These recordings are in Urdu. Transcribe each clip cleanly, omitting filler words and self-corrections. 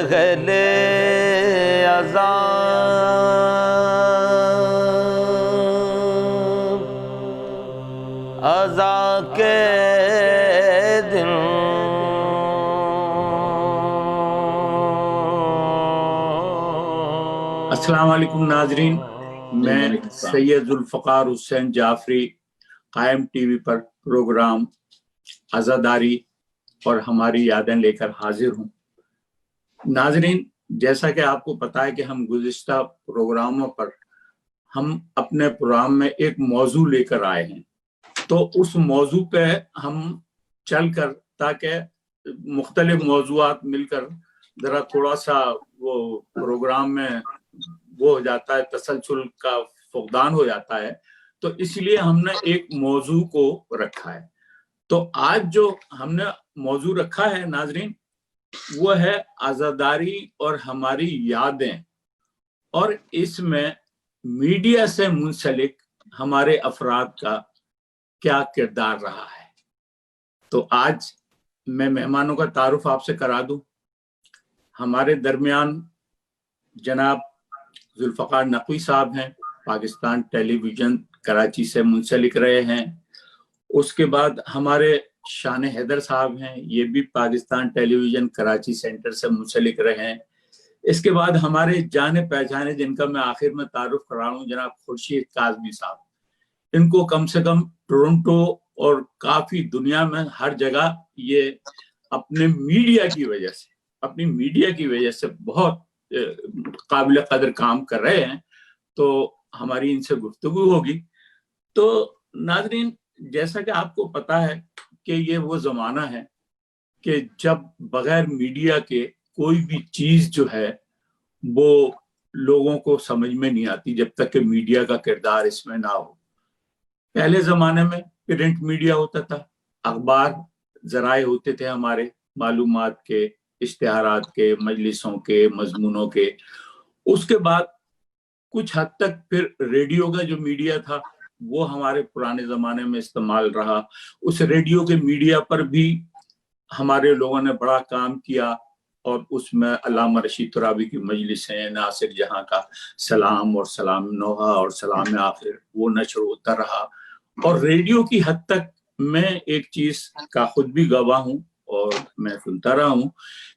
اہل اذاں کے دن السلام علیکم ناظرین، میں سید ذوالفقار حسین جعفری قائم ٹی وی پر پروگرام عزاداری اور ہماری یادیں لے کر حاضر ہوں۔ ناظرین، جیسا کہ آپ کو پتا ہے کہ ہم گزشتہ پروگراموں پر ہم اپنے پروگرام میں ایک موضوع لے کر آئے ہیں، تو اس موضوع پہ ہم چل کر تاکہ مختلف موضوعات مل کر ذرا تھوڑا سا وہ پروگرام میں وہ ہو جاتا ہے، تسلسل کا فقدان ہو جاتا ہے، تو اس لیے ہم نے ایک موضوع کو رکھا ہے۔ تو آج جو ہم نے موضوع رکھا ہے ناظرین، وہ ہے عزاداری اور ہماری یادیں، اور اس میں میڈیا سے منسلک ہمارے افراد کا کیا کردار رہا ہے۔ تو آج میں مہمانوں کا تعارف آپ سے کرا دوں۔ ہمارے درمیان جناب ذوالفقار نقوی صاحب ہیں، پاکستان ٹیلی ویژن کراچی سے منسلک رہے ہیں۔ اس کے بعد ہمارے شان حیدر صاحب ہیں، یہ بھی پاکستان ٹیلی ویژن کراچی سینٹر سے منسلک رہے ہیں۔ اس کے بعد ہمارے جانے پہچانے، جن کا میں آخر میں تعارف کرا رہا ہوں، جناب خورشید کاظمی صاحب، ان کو کم سے کم ٹورنٹو اور کافی دنیا میں ہر جگہ یہ اپنے میڈیا کی وجہ سے بہت قابل قدر کام کر رہے ہیں، تو ہماری ان سے گفتگو ہوگی۔ تو ناظرین، جیسا کہ آپ کو پتا ہے کہ یہ وہ زمانہ ہے کہ جب بغیر میڈیا کے کوئی بھی چیز جو ہے وہ لوگوں کو سمجھ میں نہیں آتی جب تک کہ میڈیا کا کردار اس میں نہ ہو۔ پہلے زمانے میں پرنٹ میڈیا ہوتا تھا، اخبار ذرائع ہوتے تھے ہمارے معلومات کے، اشتہارات کے، مجلسوں کے، مضمونوں کے۔ اس کے بعد کچھ حد تک پھر ریڈیو کا جو میڈیا تھا وہ ہمارے پرانے زمانے میں استعمال رہا۔ اس ریڈیو کے میڈیا پر بھی ہمارے لوگوں نے بڑا کام کیا، اور اس میں علامہ رشید ترابی کی مجلسیں، ناصر جہاں کا سلام اور سلام نوحہ اور سلام آخر، وہ نشر ہوتا رہا۔ اور ریڈیو کی حد تک میں ایک چیز کا خود بھی گواہ ہوں اور میں سنتا رہا ہوں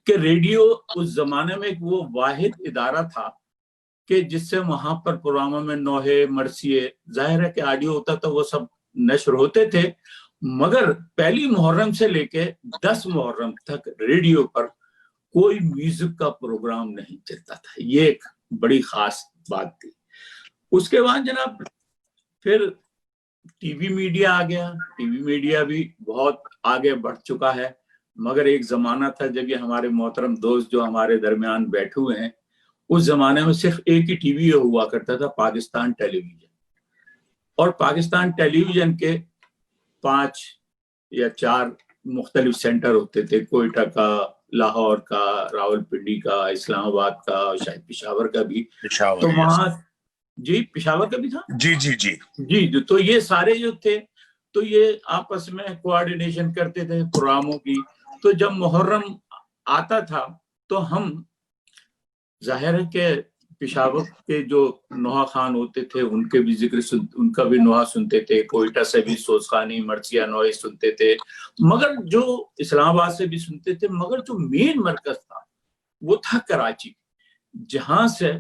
کہ ریڈیو اس زمانے میں ایک وہ واحد ادارہ تھا کہ جس سے وہاں پر پروگراموں میں نوحے، مرثیے، ظاہر ہے کہ آڈیو ہوتا تھا، وہ سب نشر ہوتے تھے، مگر پہلی محرم سے لے کے 10 محرم تک ریڈیو پر کوئی میوزک کا پروگرام نہیں چلتا تھا۔ یہ ایک بڑی خاص بات تھی۔ اس کے بعد جناب پھر ٹی وی میڈیا آ گیا۔ ٹی وی میڈیا بھی بہت آگے بڑھ چکا ہے، مگر ایک زمانہ تھا جب یہ ہمارے محترم دوست جو ہمارے درمیان بیٹھے ہوئے ہیں، اس زمانے میں صرف ایک ہی ٹی وی ہوا کرتا تھا، پاکستان ٹیلی ویژن۔ اور پاکستان ٹیلی ویژن کے 5 یا 4 مختلف سینٹر ہوتے تھے، کوئٹہ کا، لاہور کا، راولپنڈی کا، اسلام آباد کا، اور شاید پشاور کا بھی۔ تو وہاں جی پشاور کا بھی تھا، جی تو یہ سارے جو تھے تو یہ آپس میں کوآرڈینیشن کرتے تھے پروگراموں کی۔ تو جب محرم آتا تھا تو ہم ظاہر ہے کہ پشاور کے جو نوحہ خان ہوتے تھے ان کے بھی ان کا بھی نوحہ سنتے تھے، کوئٹہ سے بھی سوزخانی، مرثیہ، نوحے سنتے تھے، مگر جو اسلام آباد سے بھی سنتے تھے، مگر جو مین مرکز تھا وہ تھا کراچی، جہاں سے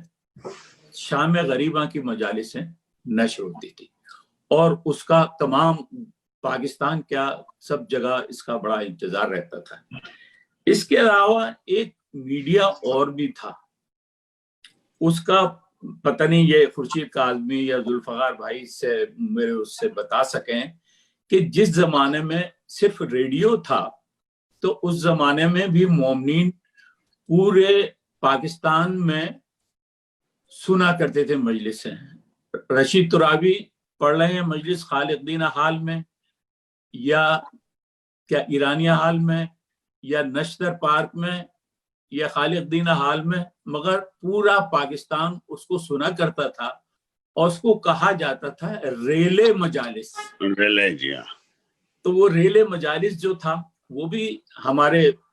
شام غریباں کی مجالسیں نشر ہوتی تھی، اور اس کا تمام پاکستان کیا سب جگہ اس کا بڑا انتظار رہتا تھا۔ اس کے علاوہ ایک میڈیا اور بھی تھا، اس کا پتہ نہیں یہ خورشید کاظمی یا ذوالفقار بھائی سے میرے اس سے بتا سکیں کہ جس زمانے میں صرف ریڈیو تھا تو اس زمانے میں بھی مومنین پورے پاکستان میں سنا کرتے تھے مجلسیں۔ رشید ترابی پڑھ رہے ہیں مجلس خالق دین ہال میں، یا کیا ایرانیہ ہال میں، یا نشتر پارک میں، یا خالق دین ہال میں، مگر پورا پاکستان اس کو سنا کرتا تھا، اور اس کو کہا جاتا تھا ریلے مجالس۔ تو وہ ریلے مجالس جو تھا وہ بھی ہمارے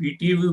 PTV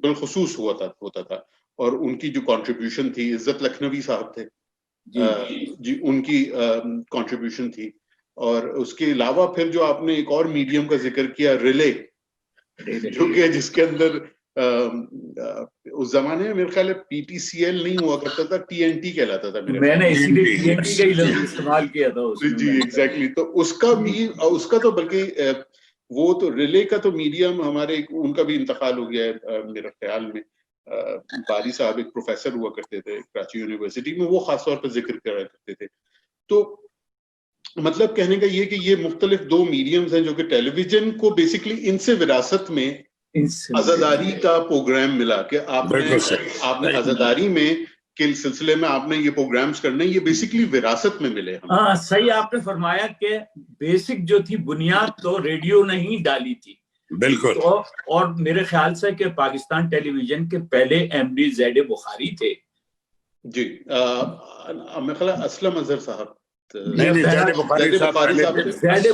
بالخصوص ہوتا تھا. اور ان کی جو کنٹریبیوشن تھی, عزت لکھنوی صاحب تھے جی, ان کی کنٹریبیوشن تھی. اور اس کے علاوہ پھر جو آپ نے ایک اور میڈیم کا ذکر کیا, ریلے, جو کہ جس کے اندر اس زمانے میں میرے خیال ہے پی ٹی سی ایل نہیں ہوا کرتا تھا, ٹی این ٹی کہلاتا تھا. میں نے اسی لیے ٹی این ٹی کا ہی لفظ استعمال کیا تھا اس میں. جی ایگزیکٹلی. تو اس کا تو بلکہ وہ تو ریلے کا تو میڈیم ہمارے ان کا بھی انتقال ہو گیا ہے میرے خیال میں. باری صاحب ایک پروفیسر ہوا کرتے تھے کراچی یونیورسٹی میں, وہ خاص طور پر ذکر کرا کرتے تھے. تو مطلب کہنے کا یہ کہ یہ مختلف دو میڈیمز ہیں جو کہ ٹیلی ویژن کو بیسکلی ان سے وراثت میں عزاداری کا پروگرام ملا کہ آپ نے عزاداری میں کے سلسلے میں آپ نے یہ پروگرامز کرنے, یہ بیسکلی وراثت میں ملے. ہاں صحیح آپ نے فرمایا کہ بیسک جو تھی بنیاد تو ریڈیو نے ہی ڈالی تھی. بالکل. اور میرے خیال سے کہ پاکستان ٹیلی ویژن کے پہلے ایم ڈی زید بخاری تھے. جی میرے خیال اسلم اظہر صاحب زید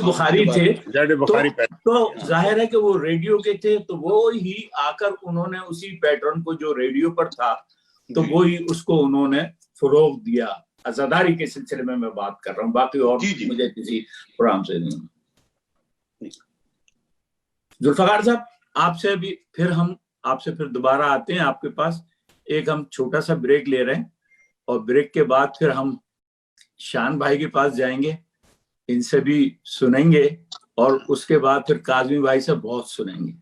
بخاری تھے. تو ظاہر ہے کہ وہ ریڈیو کے تھے, تو وہ ہی آ کر انہوں نے اسی پیٹرن کو جو ریڈیو پر تھا تو وہی اس کو انہوں نے فروغ دیا. عزاداری کے سلسلے میں بات کر رہا ہوں, باقی اور مجھے کسی پروگرام سے نہیں. ذوالفقار صاحب آپ سے بھی پھر دوبارہ آتے ہیں آپ کے پاس. ایک ہم چھوٹا سا بریک لے رہے ہیں اور بریک کے بعد پھر ہم شان بھائی کے پاس جائیں گے, ان سے بھی سنیں گے, اور اس کے بعد پھر کاظمی بھائی سے بہت سنیں گے.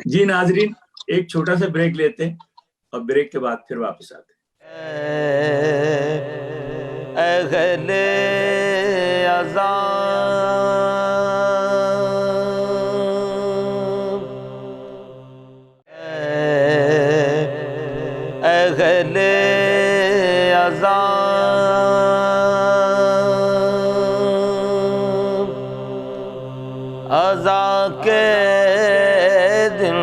جی ناظرین, ایک چھوٹا سا بریک لیتے ہیں اور بریک کے بعد پھر واپس آتے ہیں. اہل عذاب اہل عذاب عزا کے دن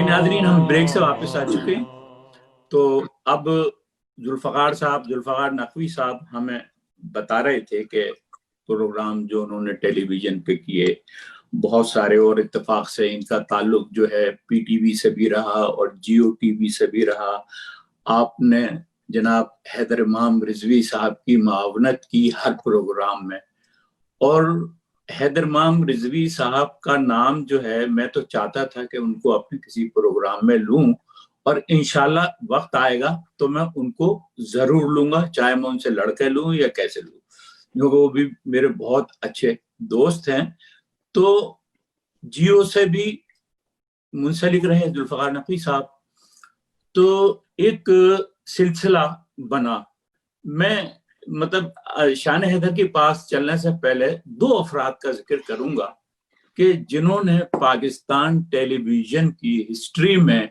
ناظرین ہم بریک سے واپس آ چکے ہیں. تو اب ذوالفقار نقوی صاحب ہمیں بتا رہے تھے کہ پروگرام جو انہوں نے ٹیلی ویژن پہ کیے بہت سارے, اور اتفاق سے ان کا تعلق جو ہے پی ٹی وی سے بھی رہا اور جیو ٹی وی سے بھی رہا. آپ نے جناب حیدر امام رضوی صاحب کی معاونت کی ہر پروگرام میں, اور حیدر امام رضوی صاحب کا نام جو ہے میں تو چاہتا تھا کہ ان کو اپنے کسی پروگرام میں لوں, اور انشاءاللہ وقت آئے گا تو میں ان کو ضرور لوں گا, چاہے میں ان سے لڑ کے لوں یا کیسے لوں, کیونکہ وہ بھی میرے بہت اچھے دوست ہیں. تو جیو سے بھی منسلک رہے ذوالفقار نقوی صاحب. تو ایک سلسلہ بنا. میں مطلب شان حیدر کے پاس چلنے سے پہلے دو افراد کا ذکر کروں گا کہ جنہوں نے پاکستان ٹیلی ویژن کی ہسٹری میں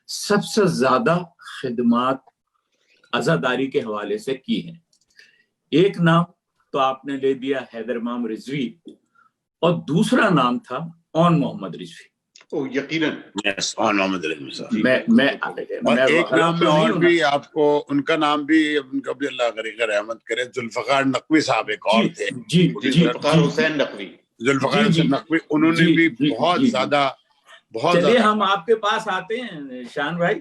سب سے زیادہ خدمات عزاداری کے حوالے سے کی ہیں. ایک نام تو آپ نے لے دیا حیدر امام رضوی, اور دوسرا نام تھا اون محمد رضوی. یقیناً محمد رضوی صاحب. میں ایک نام میں اور بھی آپ کو ان کا نام بھی, ان کا بھی اللہ کا رحمت کرے, ذوالفقار نقوی صاحب ایک اور تھے. ذوالفقار حسین نقوی. ذوالفقار حسین نقوی, انہوں نے بھی بہت زیادہ چلیے ہم آپ کے پاس آتے ہیں شان بھائی.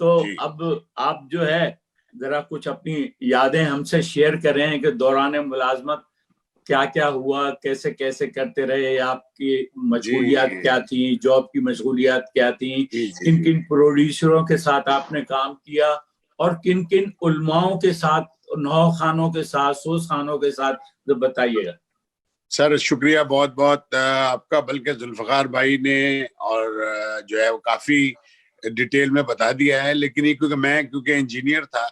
تو اب آپ جو ہے ذرا کچھ اپنی یادیں ہم سے شیئر کر رہے ہیں کہ دوران ملازمت کیا کیا ہوا, کیسے کیسے کرتے رہے, آپ کی مشغولیات کیا تھیں, جاب کی مشغولیات کیا تھیں, کن کن پروڈیوسروں کے ساتھ آپ نے کام کیا, اور کن کن علماؤں کے ساتھ, نو خانوں کے ساتھ, سوز خانوں کے ساتھ, بتائیے گا. سر شکریہ بہت بہت آپ کا. بلکہ ذوالفقار بھائی نے اور جو ہے وہ کافی ڈیٹیل میں بتا دیا ہے, لیکن یہ کیونکہ انجینئر تھا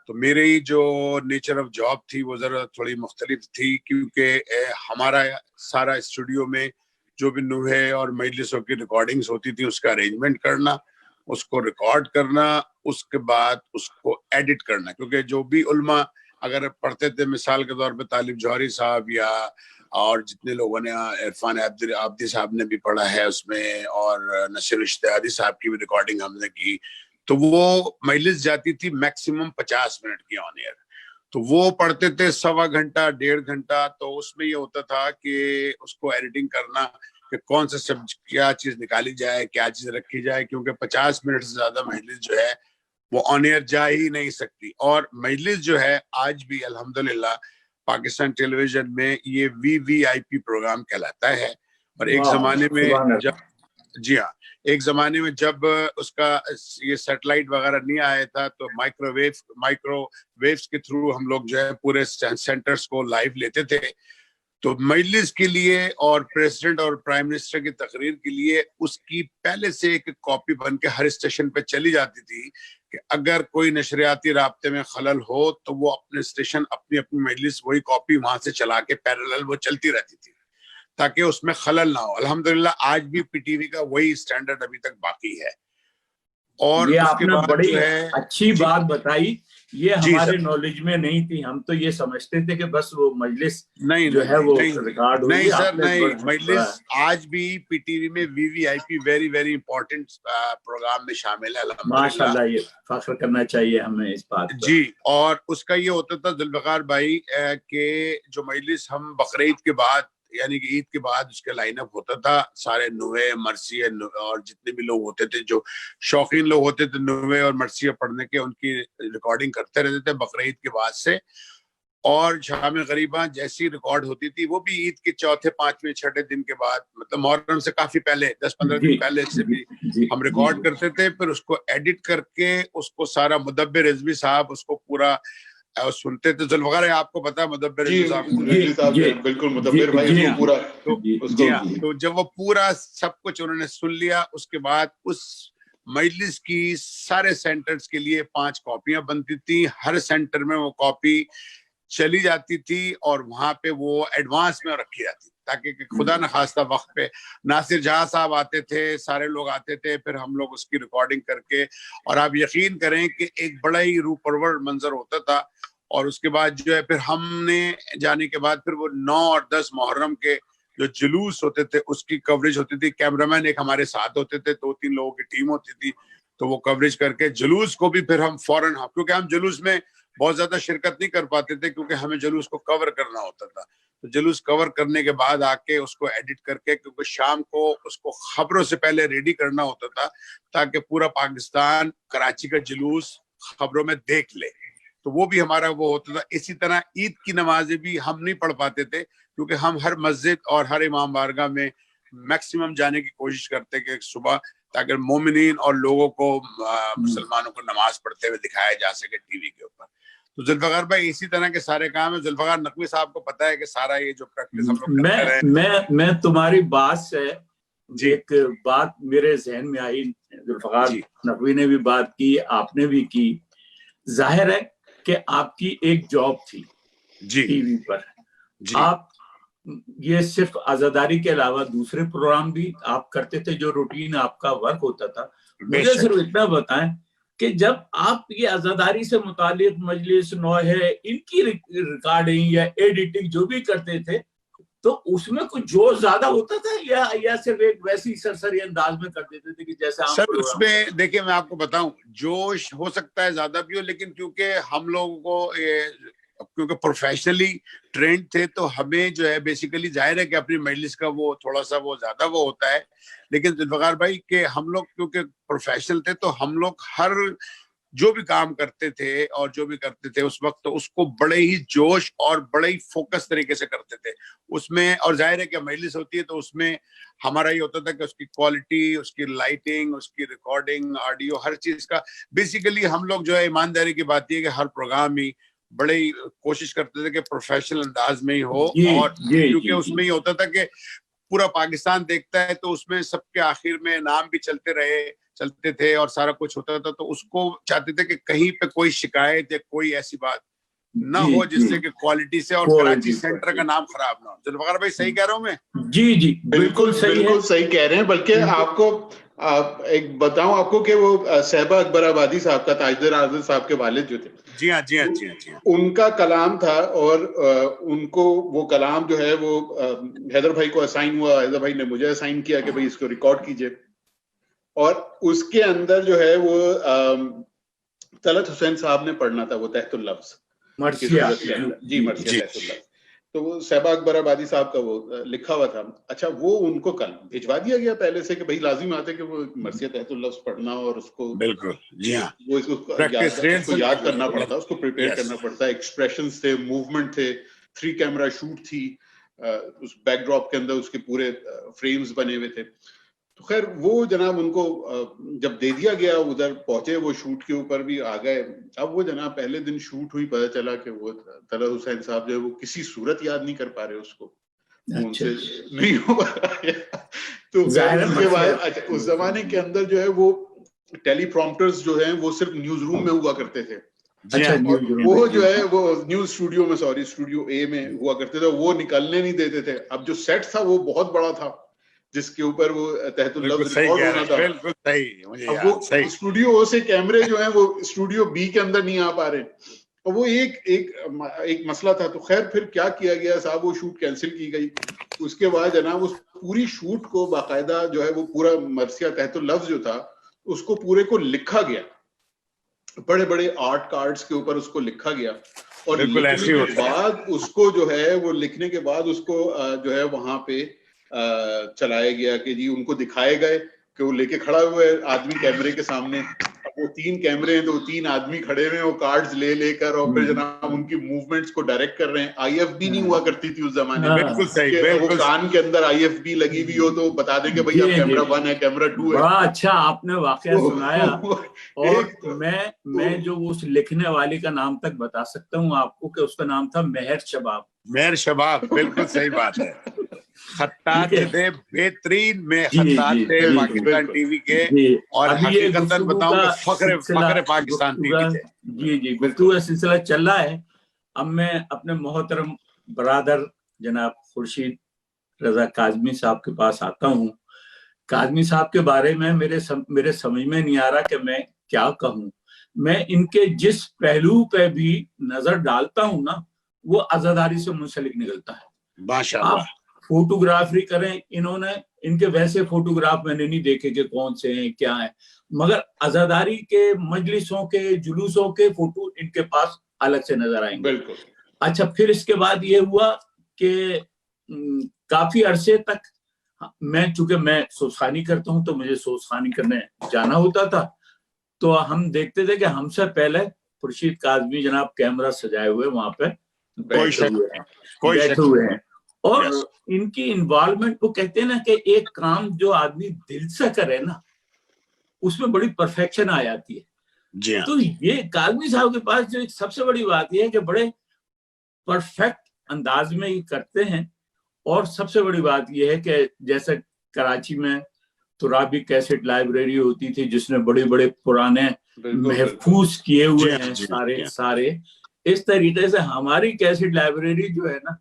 تو میری جو نیچر آف جاب تھی وہ ذرا تھوڑی مختلف تھی, کیونکہ ہمارا سارا اسٹوڈیو میں جو بھی نوحے اور مجلسوں کی ریکارڈنگز ہوتی تھی اس کا ارینجمنٹ کرنا, اس کو ریکارڈ کرنا, اس کے بعد اس کو ایڈٹ کرنا. کیونکہ جو بھی علماء اگر پڑھتے تھے, مثال کے طور پہ طالب جوہری صاحب یا اور جتنے لوگوں نے, عرفان عابدی صاحب نے بھی پڑھا ہے اس میں, اور نصیر اشتہادی صاحب کی بھی ریکارڈنگ ہم نے کی, تو وہ مجلس جاتی تھی میکسیمم 50 منٹ کی آن ایئر. تو وہ پڑھتے تھے 1.25 گھنٹہ 1.5 گھنٹہ. تو اس میں یہ ہوتا تھا کہ اس کو ایڈیٹنگ کرنا کہ کون سا سبجیکٹ کیا چیز نکالی جائے, کیا چیز رکھی جائے, کیونکہ 50 منٹ سے زیادہ مجلس جو ہے وہ آن ایئر جا ہی نہیں سکتی. اور مجلس جو ہے آج بھی الحمدللہ پاکستان ٹیلی ویژن میں یہ VVIP پروگرام کہلاتا ہے. اور ایک زمانے میں جب جی ہاں ایک زمانے میں جب اس کا یہ سیٹلائٹ وغیرہ نہیں آیا تھا تو مائکرو ویوز کے تھرو ہم لوگ جو ہے پورے سینٹرز کو لائیو لیتے تھے. تو مجلس کے لیے اور پریزیڈنٹ اور پرائم منسٹر کی تقریر کے لیے اس کی پہلے سے ایک کاپی بن کے ہر اسٹیشن پہ چلی جاتی تھی کہ اگر کوئی نشریاتی رابطے میں خلل ہو تو وہ اپنے اسٹیشن اپنی مجلس وہی کاپی وہاں سے چلا کے پیرالل وہ چلتی رہتی تھی تاکہ اس میں خلل نہ ہو. الحمدللہ آج بھی PTV کا وہی اسٹینڈرڈ ابھی تک باقی ہے. اور یہ اس آپ کے نے بعد بڑی جو ہے اچھی بات بتائی, یہ جی ہمارے سر. نالج میں نہیں تھی. ہم تو یہ سمجھتے تھے کہ بس وہ مجلس نہیں جو ہے وہ ریکارڈ ہوئی. نہیں سر آپ نے نہیں, مجلس آج بھی PTV میں VVIP very very important program میں شامل ہے الحمدللہ. ماشاءاللہ, یہ فخر کرنا چاہیے ہمیں اس بات پر. جی. اور اس کا یہ ہوتا تھا ذوالفقار بھائی کہ جو مجلس ہم بقرعید کے بعد یعنی کہ عید کے بعد اس کے لائن اپ ہوتا تھا, سارے نوے مرثیے اور جتنے بھی لوگ ہوتے تھے جو شوقین لوگ ہوتے تھے نوے اور مرثیے پڑھنے کے, ان کی ریکارڈنگ کرتے رہتے تھے بقرعید کے بعد سے. اور شام غریباں جیسی ریکارڈ ہوتی تھی وہ بھی عید کے چوتھے پانچویں چھٹے دن کے بعد, مطلب محرم سے کافی پہلے 10-15 دن پہلے سے بھی ہم ریکارڈ کرتے تھے. پھر اس کو ایڈٹ کر کے اس کو سارا مدبر رضوی صاحب اس کو پورا سنتے تھے. ذوالفقار آپ کو پتا ہے مدبر رضوی صاحب بالکل مدبر بھائی کو پورا جی ہاں. تو جب وہ پورا سب کچھ انہوں نے سن لیا اس کے بعد اس مجلس کی سارے سینٹرز کے لیے 5 کاپیاں بنتی تھی. ہر سینٹر میں وہ کاپی چلی جاتی تھی اور وہاں پہ وہ ایڈوانس میں رکھی جاتی تاکہ خدا نخواستہ وقت پہ ناصر جہاں صاحب آتے تھے, سارے لوگ آتے تھے, پھر ہم لوگ اس کی ریکارڈنگ کر کے. اور آپ یقین کریں کہ ایک بڑا ہی روح پرور منظر ہوتا تھا. اور اس کے بعد جو ہے پھر ہم نے جانے کے بعد پھر وہ 9 اور 10 محرم کے جو جلوس ہوتے تھے اس کی کوریج ہوتی تھی. کیمرامین ایک ہمارے ساتھ ہوتے تھے, 2-3 لوگوں کی ٹیم ہوتی تھی, تو وہ کوریج کر کے جلوس کو بھی پھر ہم فوراً, کیونکہ ہم جلوس میں بہت زیادہ شرکت نہیں کر پاتے تھے کیونکہ ہمیں جلوس کو کور کرنا ہوتا تھا. تو جلوس کور کرنے کے بعد آ کے اس کو ایڈٹ کر کے, کیونکہ شام کو اس کو خبروں سے پہلے ریڈی کرنا ہوتا تھا تاکہ پورا پاکستان کراچی کا جلوس خبروں میں دیکھ لے. تو وہ بھی ہمارا وہ ہوتا تھا. اسی طرح عید کی نمازیں بھی ہم نہیں پڑھ پاتے تھے کیونکہ ہم ہر مسجد اور ہر امام بارگاہ میں میکسیمم جانے کی کوشش کرتے کہ صبح, تاکہ مومنین اور لوگوں کو مسلمانوں کو نماز پڑھتے ہوئے دکھایا جا سکے ٹی وی کے اوپر. تو ذوالفقار بھائی اسی طرح کے سارے کام ہیں. ذوالفقار نقوی صاحب کو پتا ہے کہ سارا یہ جو پریکٹس ہم لوگ کرتے رہے. میں تمہاری بات سے ایک بات میرے ذہن میں آئی. ذوالفقار نقوی نے بھی بات کی, آپ نے بھی کی. ظاہر ہے کہ آپ کی ایک جاب تھی ٹی وی پر. آپ یہ صرف عزاداری کے علاوہ دوسرے پروگرام بھی آپ کرتے تھے جو روٹین آپ کا ورک ہوتا تھا. مجھے صرف اتنا بتائیں کہ جب آپ یہ عزاداری سے متعلق مجلس نوحے ان کی ریکارڈنگ یا ایڈیٹنگ جو بھی کرتے تھے تو اس میں کچھ جوش زیادہ ہوتا تھا یا صرف ایک ویسی سرسری انداز میں کر دیتے تھے کہ جیسے سر اس میں دیکھیں میں آپ کو بتاؤں جوش ہو سکتا ہے زیادہ بھی ہو, لیکن کیونکہ ہم لوگوں کو کیونکہ پروفیشنلی ٹرینڈ تھے تو ہمیں جو ہے بیسیکلی ظاہر ہے کہ اپنی مجلس کا وہ تھوڑا سا وہ زیادہ وہ ہوتا ہے. لیکن ذوالفقار بھائی کہ ہم لوگ کیونکہ پروفیشنل تھے تو ہم لوگ ہر جو بھی کام کرتے تھے اور جو بھی کرتے تھے اس وقت اس کو بڑے ہی جوش اور بڑے ہی فوکس طریقے سے کرتے تھے اس میں. اور ظاہر ہے کہ مجلس ہوتی ہے تو اس میں ہمارا یہ ہوتا تھا کہ اس کی کوالٹی, اس کی لائٹنگ, اس کی ریکارڈنگ, آڈیو, ہر چیز کا بیسیکلی ہم لوگ جو ہے ایمانداری کی بات یہ کہ ہر پروگرام ہی بڑے ہی کوشش کرتے تھے کہ پروفیشنل انداز میں ہی ہو. اور کیونکہ اس میں یہ ہوتا تھا کہ پورا پاکستان دیکھتا ہے تو اس میں سب کے آخر میں نام بھی چلتے تھے اور سارا کچھ ہوتا تھا. تو اس کو چاہتے تھے کہ کہیں پہ کوئی شکایت یا کوئی ایسی بات نہ ہو جس سے کہ کوالٹی سے اور کراچی سینٹر کا نام خراب نہ ہو. ذوالفقار بھائی صحیح کہہ رہا ہوں میں؟ جی بالکل صحیح کہہ رہے ہیں. بلکہ آپ کو ایک بتاؤں آپ کو کہ وہ صحبہ اکبر آبادی صاحب کا, تاجدر اعظم صاحب کے والد جو تھے, جی ہاں ان کا کلام تھا اور ان کو وہ کلام جو ہے وہ حیدر بھائی کو اسائن ہوا. حیدر بھائی نے مجھے اسائن کیا کہ بھائی اس کو ریکارڈ کیجئے, اور اس کے اندر جو ہے وہ طلعت حسین صاحب نے پڑھنا تھا وہ تحت اللفظ. مرثیہ جی مرثیہ تحت اللفظ. تو وہ صحبہ اکبر آبادی صاحب کا وہ لکھا ہوا تھا. اچھا وہ ان کو کل بھجوا دیا گیا پہلے سے کہ بھائی لازم آتے کہ وہ مرثیہ تحت اللفظ پڑھنا اور اس کو بالکل جی ہاں وہ اس کو یاد کرنا پڑتا, اس کو پریپیئر کرنا پڑتا. ایکسپریشنز تھے, موومنٹ تھے, 3 کیمرہ شوٹ تھی, اس بیک ڈراپ کے اندر اس کے پورے فریمز بنے ہوئے تھے. تو خیر وہ جناب ان کو جب دے دیا گیا, ادھر پہنچے وہ شوٹ کے اوپر بھی آ گئے. اب وہ جناب پہلے دن شوٹ ہوئی, پتہ چلا کہ وہ طلعت حسین صاحب جو ہے وہ کسی صورت یاد نہیں کر پا رہے اس کو, ان سے نہیں ہو پا رہا. تو اس کے بعد اس زمانے کے اندر جو ہے وہ ٹیلی پرومپٹرز جو ہیں وہ صرف نیوز روم میں ہوا کرتے تھے. وہ جو ہے وہ نیوز اسٹوڈیو میں, سوری اسٹوڈیو اے میں ہوا کرتے تھے, وہ نکلنے نہیں دیتے تھے. اب جو سیٹ تھا وہ بہت بڑا تھا جس کے اوپر وہ تحت اللفظ ریکارڈ ہونا تھا. بالکل صحیح. اب وہ اسٹوڈیو سے کیمرے جو ہیں وہ اسٹوڈیو بی کے اندر نہیں آ پا رہے, اور وہ ایک مسئلہ تھا. تو خیر پھر کیا کیا گیا صاحب, وہ شوٹ کینسل کی گئی. اس کے بعد جناب اس پوری شوٹ کو باقاعدہ جو ہے وہ پورا مرثیہ تحت اللفظ جو تھا اس کو پورے کو لکھا گیا, بڑے بڑے آرٹ کارڈز کے اوپر اس کو لکھا گیا. اور لکھنے کے بعد اس کو جو ہے وہ لکھنے کے بعد اس کو جو ہے وہاں پہ چلایا گیا کہ جی ان کو دکھائے گئے کہ وہ لے کے کھڑا ہوا ہے آدمی کیمرے کے سامنے. اب وہ 3 کیمرے ہیں تو 3 آدمی کھڑے ہوئے ہیں, وہ کارڈز لے کر, اور پھر جناب ان کی موومنٹس کو ڈائریکٹ کر رہے ہیں. آئی ایف بی نہیں ہوا کرتی تھی اس زمانے میں. بالکل صحیح. وہ کان کے اندر آئی ایف بی لگی ہوئی ہو تو بتا دیں کہ بھائی اب کیمرہ 1 ہے, کیمرہ 2 ہے. بڑا اچھا آپ نے واقعہ سنایا. اور میں جو اس لکھنے والی کا نام تک بتا سکتا ہوں آپ کو کہ اس کا نام تھا مہر شباب. مہر شباب, بالکل صحیح بات ہے. خطاط تھے, بہترین میں خطاط تھے پاکستان ٹی وی کے, اور حقیقتاً بتاؤں کہ فخر پاکستان ٹی وی تھے. جی گفتگو کا سلسلہ چل رہا ہے. اب میں اپنے محترم برادر جناب خورشید رضا کاظمی صاحب کے پاس آتا ہوں. کاظمی صاحب کے بارے میں میرے سمجھ میں نہیں آ رہا کہ میں کیا کہوں. میں ان کے جس پہلو پہ بھی نظر ڈالتا ہوں نا وہ عزاداری سے منسلک نکلتا ہے. ماشاءاللہ. فوٹوگرافی کریں, انہوں نے ان کے ویسے فوٹوگراف میں نے نہیں دیکھے کہ کون سے ہیں کیا ہیں, مگر عزاداری کے مجلسوں کے جلوسوں کے فوٹو ان کے پاس الگ سے نظر آئیں گے. بالکل. اچھا پھر اس کے بعد یہ ہوا کہ کافی عرصے تک چونکہ میں سوزخانی کرتا ہوں تو مجھے سوزخانی کرنے جانا ہوتا تھا, تو ہم دیکھتے تھے کہ ہم سے پہلے خورشید کاظمی جناب کیمرہ سجائے ہوئے وہاں پہ بیٹھے ہوئے ہیں. اور ان کی انوالومنٹ, وہ کہتے ہیں نا کہ ایک کام جو آدمی دل سے کرے نا اس میں بڑی پرفیکشن آ جاتی ہے. تو یہ کاظمی صاحب کے پاس جو سب سے بڑی بات یہ ہے کہ بڑے پرفیکٹ انداز میں یہ کرتے ہیں. اور سب سے بڑی بات یہ ہے کہ جیسے کراچی میں ترابی کیسٹ لائبریری ہوتی تھی جس نے بڑے بڑے پرانے محفوظ کیے ہوئے ہیں سارے, اس طریقے سے ہماری کیسٹ لائبریری جو ہے نا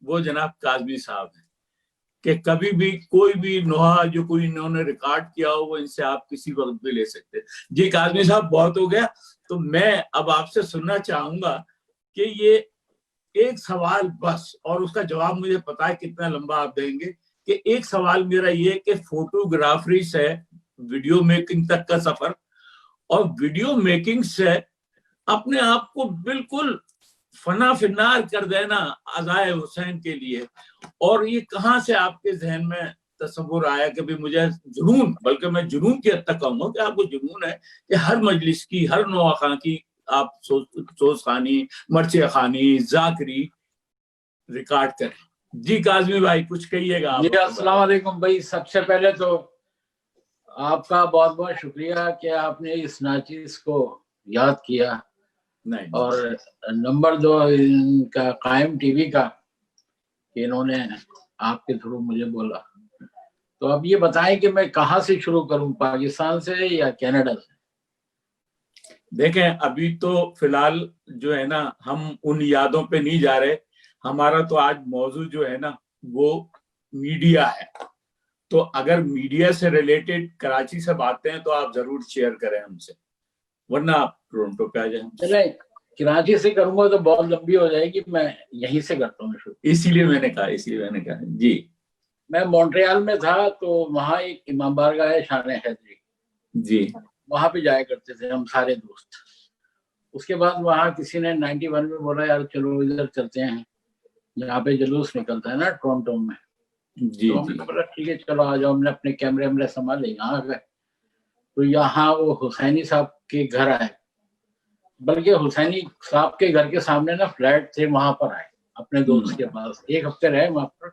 وہ جناب کاظمی صاحب ہیں کہ کبھی بھی کوئی بھی نوحہ جو کوئی انہوں نے ریکارڈ کیا ہو وہ ان سے آپ کسی وقت بھی لے سکتے. جی کاظمی صاحب بہت ہو گیا, تو میں اب آپ سے سننا چاہوں گا کہ یہ ایک سوال بس, اور اس کا جواب مجھے پتا ہے کتنا لمبا آپ دیں گے, کہ ایک سوال میرا یہ کہ فوٹوگرافری سے ویڈیو میکنگ تک کا سفر, اور ویڈیو میکنگ سے اپنے آپ کو بالکل فنا فنار کر دینا عزائے حسین کے لیے, اور یہ کہاں سے آپ کے ذہن میں تصور آیا کہ بھی مجھے جنون, بلکہ میں جنون کی حد تک کہوں گا کہ آپ کو جنون ہے کہ ہر مجلس کی, ہر نوحہ خان کی آپ سوزخانی, مرثیہ خوانی, ذاکری ریکارڈ کریں. جی کاظمی بھائی کچھ کہیے گا. جی السلام علیکم بھائی. سب سے پہلے تو آپ کا بہت بہت شکریہ کہ آپ نے اس ناچیز کو یاد کیا, اور نمبر 2 ان کا قائم ٹی وی کا کہ انہوں نے آپ کے تھرو مجھے بولا. تو اب یہ بتائیں کہ میں کہاں سے شروع کروں, پاکستان سے یا کینیڈا سے؟ دیکھیں ابھی تو فی الحال جو ہے نا ہم ان یادوں پہ نہیں جا رہے. ہمارا تو آج موضوع جو ہے نا وہ میڈیا ہے, تو اگر میڈیا سے ریلیٹڈ کراچی سے باتیں ہیں تو آپ ضرور شیئر کریں ہم سے, ورنہ آپ ٹورنٹو پہ آ جائیں. چلیں کراچی سے کروں گا تو بہت لمبی ہو جائے گی, میں یہیں سے کرتا ہوں شروع. اسی لیے میں نے کہا. جی میں مونٹریال میں تھا تو وہاں ایک امام بارگاہ ہے شان حیدری, جی, وہاں پہ جایا کرتے تھے ہم سارے دوست. اس کے بعد وہاں کسی نے 91 میں بولا یار چلو ادھر چلتے ہیں, یہاں پہ جلوس نکلتا ہے نا ٹورنٹو میں. جی تو ہم نے بولا ٹھیک ہے چلو آ جاؤ. ہم نے اپنے کیمرے میں سنبھالے, یہاں گئے تو یہاں وہ حسینی صاحب کے گھر آئے, بلکہ حسینی صاحب کے گھر کے سامنے نا فلیٹ تھے, وہاں پر آئے اپنے دوست کے پاس, 1 ہفتے رہے وہاں پر.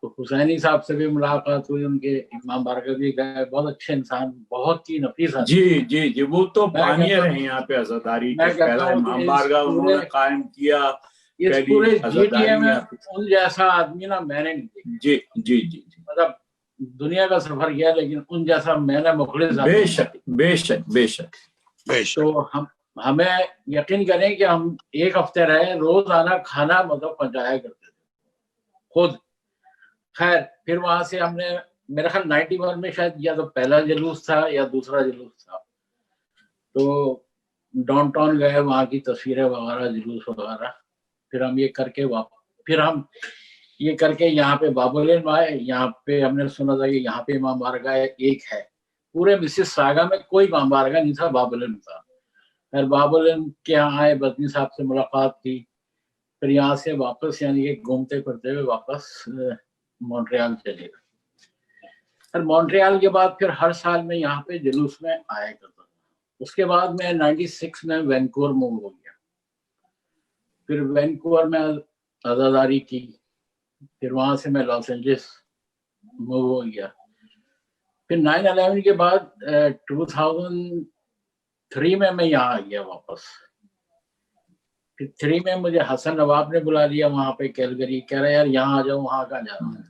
تو حسینی صاحب سے بھی ملاقات ہوئی, ان کے امام بارگاہ بھی گئے, بہت اچھے انسان, بہت ہی نفیس آدمی. جی جی جی, وہ تو پانیہ رہے یہاں پہ عزاداری کے, پہلا امام بارگاہ انہوں نے قائم کیا. اس پورے جی ٹی اے میں ان جیسا آدمی نا میں نے نہیں دیکھا. جی جی جی, مطلب دنیا کا سفر کیا لیکن ان جیسا میں نے مخلص. بے شک بے شک بے شک بے شک. تو ہمیں یقین کریں کہ ہم 1 ہفتے رہے, روزانہ کھانا مطلب پہنچایا کرتے تھے خود. خیر پھر وہاں سے ہم نے میرا خیال 91 میں شاید یا تو پہلا جلوس تھا یا دوسرا جلوس تھا, تو ڈاؤن ٹاؤن گئے, وہاں کی تصویریں وغیرہ, جلوس وغیرہ. پھر ہم یہ کر کے یہاں پہ بابولین آئے. یہاں پہ ہم نے سنا تھا کہ یہاں پہ امام بارگاہ ایک ہے, پورے مسز ساگا میں کوئی امام بارگاہ نہیں تھا, بابولین تھا. پھر بابولین کے یہاں آئے, بدنی صاحب سے ملاقات کی. پھر یہاں سے واپس یعنی کہ گھومتے پھرتے ہوئے واپس مونٹریال چلے گئے. پھر مونٹریال کے بعد پھر ہر سال میں یہاں پہ جلوس میں آیا کرتا تھا. اس کے بعد میں 96 میں وینکوور موو ہو گیا. پھر وینکوور میں عزاداری کی. پھر وہاں سے میں لاس اینجلس موو ہو گیا. پھر 9/11 کے بعد 2003 میں یہاں آ گیا واپس. پھر 3 میں مجھے حسن نواب نے بلا لیا وہاں پہ کیلگری, کہہ رہا یار یہاں آ جاؤ, وہاں کہاں جا رہا ہے.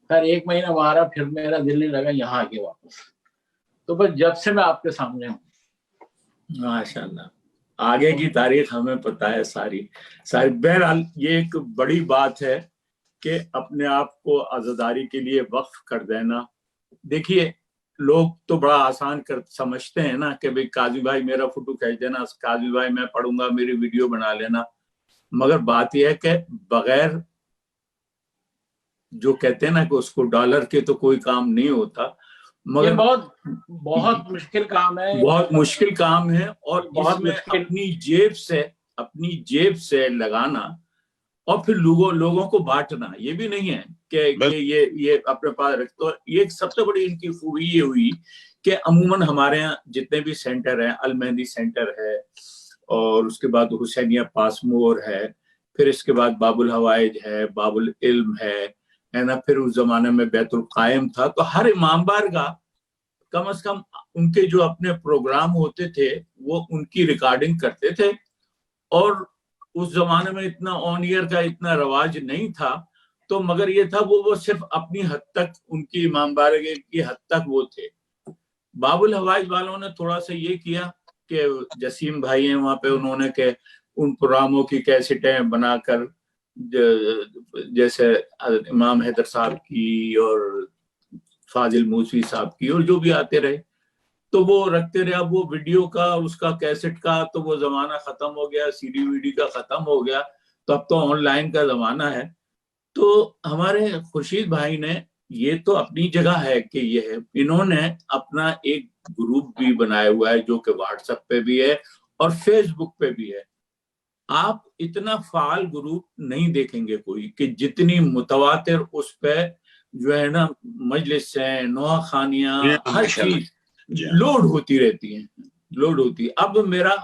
پھر 1 مہینہ وہاں رہا, پھر میرا دل نہیں لگا, یہاں آ کے واپس. تو بس جب سے میں آپ کے سامنے ہوں. ماشاءاللہ, آگے کی تاریخ ہمیں پتہ ہے ساری. بہرحال یہ ایک بڑی بات ہے کہ اپنے آپ کو عزاداری کے لیے وقف کر دینا. دیکھیے لوگ تو بڑا آسان سمجھتے ہیں نا کہ بھئی قاضی بھائی میرا فوٹو کھینچ دینا, قاضی بھائی میں پڑھوں گا, میری ویڈیو بنا لینا. مگر بات یہ ہے کہ بغیر جو کہتے ہیں نا کہ اس کو ڈالر کے تو کوئی کام نہیں ہوتا. مگر یہ بہت مشکل کام ہے, بہت مشکل کام ہے. اور اس میں اپنی جیب سے لگانا اور پھر لوگوں کو بانٹنا, یہ بھی نہیں ہے کہ یہ اپنے پاس رکھ. تو یہ سب سے بڑی ان کی خوبی یہ ہوئی کہ عموماً ہمارے یہاں جتنے بھی سینٹر ہیں, المہدی سینٹر ہے, اور اس کے بعد حسینیہ پاسمور ہے, پھر اس کے بعد باب الحوائج ہے, باب العلم ہے نا, پھر اس زمانے میں بیت القائم تھا. تو ہر امام بارگاہ کم از کم ان کے جو اپنے پروگرام ہوتے تھے وہ ان کی ریکارڈنگ کرتے تھے. اور اس زمانے میں اتنا آن ایئر کا اتنا رواج نہیں تھا, تو مگر یہ تھا وہ صرف اپنی حد تک, ان کی امام بارگاہ کی حد تک وہ تھے. باب الحوائج والوں نے تھوڑا سا یہ کیا کہ جسیم بھائی ہیں وہاں پہ, انہوں نے کہ ان پروگراموں کی کیسٹیں بنا کر, جیسے امام حیدر صاحب کی اور فاضل موسوی صاحب کی اور جو بھی آتے رہے, تو وہ رکھتے رہے. اب وہ ویڈیو کا, اس کا کیسٹ کا تو وہ زمانہ ختم ہو گیا, سی ڈی ویڈی کا ختم ہو گیا, تو اب تو آن لائن کا زمانہ ہے. تو ہمارے خورشید بھائی نے یہ تو اپنی جگہ ہے کہ یہ ہے, انہوں نے اپنا ایک گروپ بھی بنایا ہوا ہے جو کہ واٹس ایپ پہ بھی ہے اور فیس بک پہ بھی ہے. آپ اتنا فعال گروپ نہیں دیکھیں گے کوئی کہ جتنی متواتر اس پہ جو ہے نا مجلس ہیں, نوحہ خانیاں, ہر چیز لوڈ ہوتی رہتی ہیں, لوڈ ہوتی ہے. اب میرا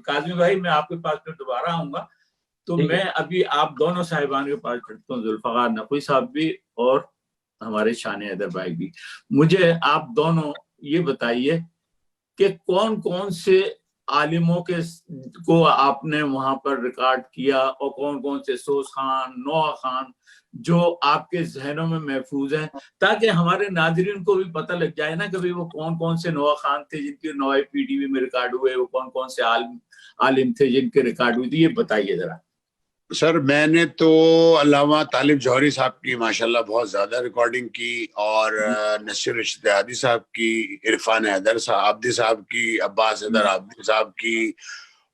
قاضی بھائی میں آپ کے پاس پھر دوبارہ آؤں گا, تو میں ابھی آپ دونوں صاحبان کے پاس چڑھتا ہوں, ذوالفقار نقوی صاحب بھی اور ہمارے شان حیدر بھائی بھی. مجھے آپ دونوں یہ بتائیے کہ کون کون سے عالموں کو آپ نے وہاں پر ریکارڈ کیا, اور کون کون سے سوز خان, نوحہ خان جو آپ کے ذہنوں میں محفوظ ہیں, تاکہ ہمارے ناظرین کو بھی پتہ لگ جائے نا کہ وہ کون کون سے نوحہ خان تھے جن کے نوائے پی ٹی وی میں ریکارڈ ہوئے, وہ کون کون سے عالم تھے جن کے ریکارڈ ہوئی تھی. یہ بتائیے ذرا. سر میں نے تو علامہ طالب جوہری صاحب کی ماشاءاللہ بہت زیادہ ریکارڈنگ کی, اور نصیر اشتہادی صاحب کی, عرفان حیدر صاحب عابدی صاحب کی, عباس حیدر عابدی صاحب کی.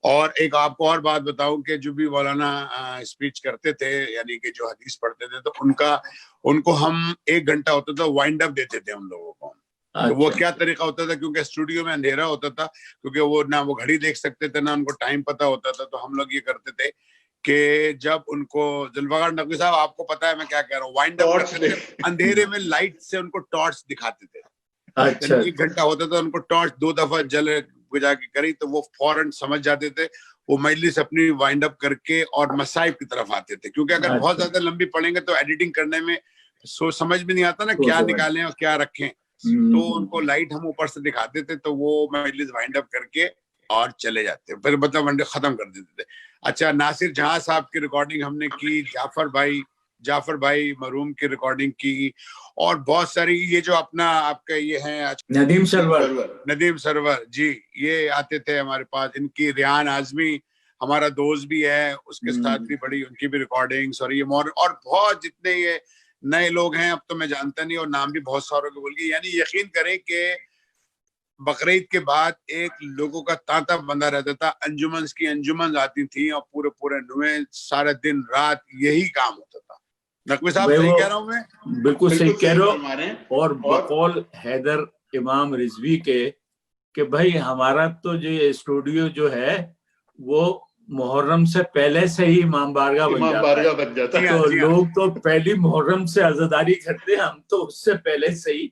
اور ایک آپ کو اور بات بتاؤں کہ جو بھی مولانا اسپیچ کرتے تھے, یعنی کہ جو حدیث پڑھتے تھے, تو ان کو ہم 1 گھنٹہ ہوتا تھا وائنڈ اپ دیتے تھے ان لوگوں کو. تو وہ کیا طریقہ ہوتا تھا, کیونکہ اسٹوڈیو میں اندھیرا ہوتا تھا, کیونکہ وہ نہ وہ گھڑی دیکھ سکتے تھے نہ ان کو ٹائم پتا ہوتا تھا, تو ہم لوگ یہ کرتے تھے کہ جب ان کو ذوالفقار نقوی صاحب, آپ کو پتا ہے میں کیا کہہ رہا ہوں, وائنڈ اپ کرتے تھے اندھیرے میں لائٹ سے ان کو ٹارچ دکھاتے تھے. 1 گھنٹہ ہوتا تھا, ان کو ٹارچ 2 دفعہ جل بجا کے کری تو وہ فوراً سمجھ جاتے تھے, وہ مجلس اپنی وائنڈ اپ کر کے اور مصائب کی طرف آتے تھے, کیونکہ اگر بہت زیادہ لمبی پڑیں گے تو ایڈیٹنگ کرنے میں سوچ سمجھ بھی نہیں آتا نا کیا نکالیں اور کیا رکھیں. تو ان کو لائٹ ہم اوپر سے دکھاتے تھے تو وہ مجلس وائنڈ اپ کر کے اور چلے جاتے, پھر مطلب ونڈے ختم کر دیتے تھے. اچھا, ناصر جہاں صاحب کی ریکارڈنگ ہم نے کی, جعفر بھائی مرحوم کی ریکارڈنگ کی, اور بہت ساری یہ جو اپنا آپ کا یہ ہے ندیم سرور جی, یہ آتے تھے ہمارے پاس. ان کی ریحان اعظمی ہمارا دوست بھی ہے, اس کے ساتھ بھی بڑی ان کی بھی ریکارڈنگس, اور یہ اور بہت جتنے یہ نئے لوگ ہیں اب تو میں جانتا نہیں, اور نام بھی بہت ساروں کے بول گئے. یعنی یقین کریں کہ بقرعید کے بعد ایک لوگوں کا تانتا بندہ رہتا تھا, انجمنز کی انجمن آتی تھیں اور پورے نویں سارا دن رات یہی کام ہوتا تھا. نقوی صاحب صحیح کہہ رہا ہوں میں؟ بالکل صحیح کہہ رہا ہوں. اور بقول حیدر امام رضوی کے کہ بھائی ہمارا تو جو اسٹوڈیو جو ہے وہ محرم سے پہلے سے ہی امام بارگاہ بن جاتا ہے. تو لوگ تو پہلی محرم سے عزاداری کرتے ہیں, ہم تو اس سے پہلے سے ہی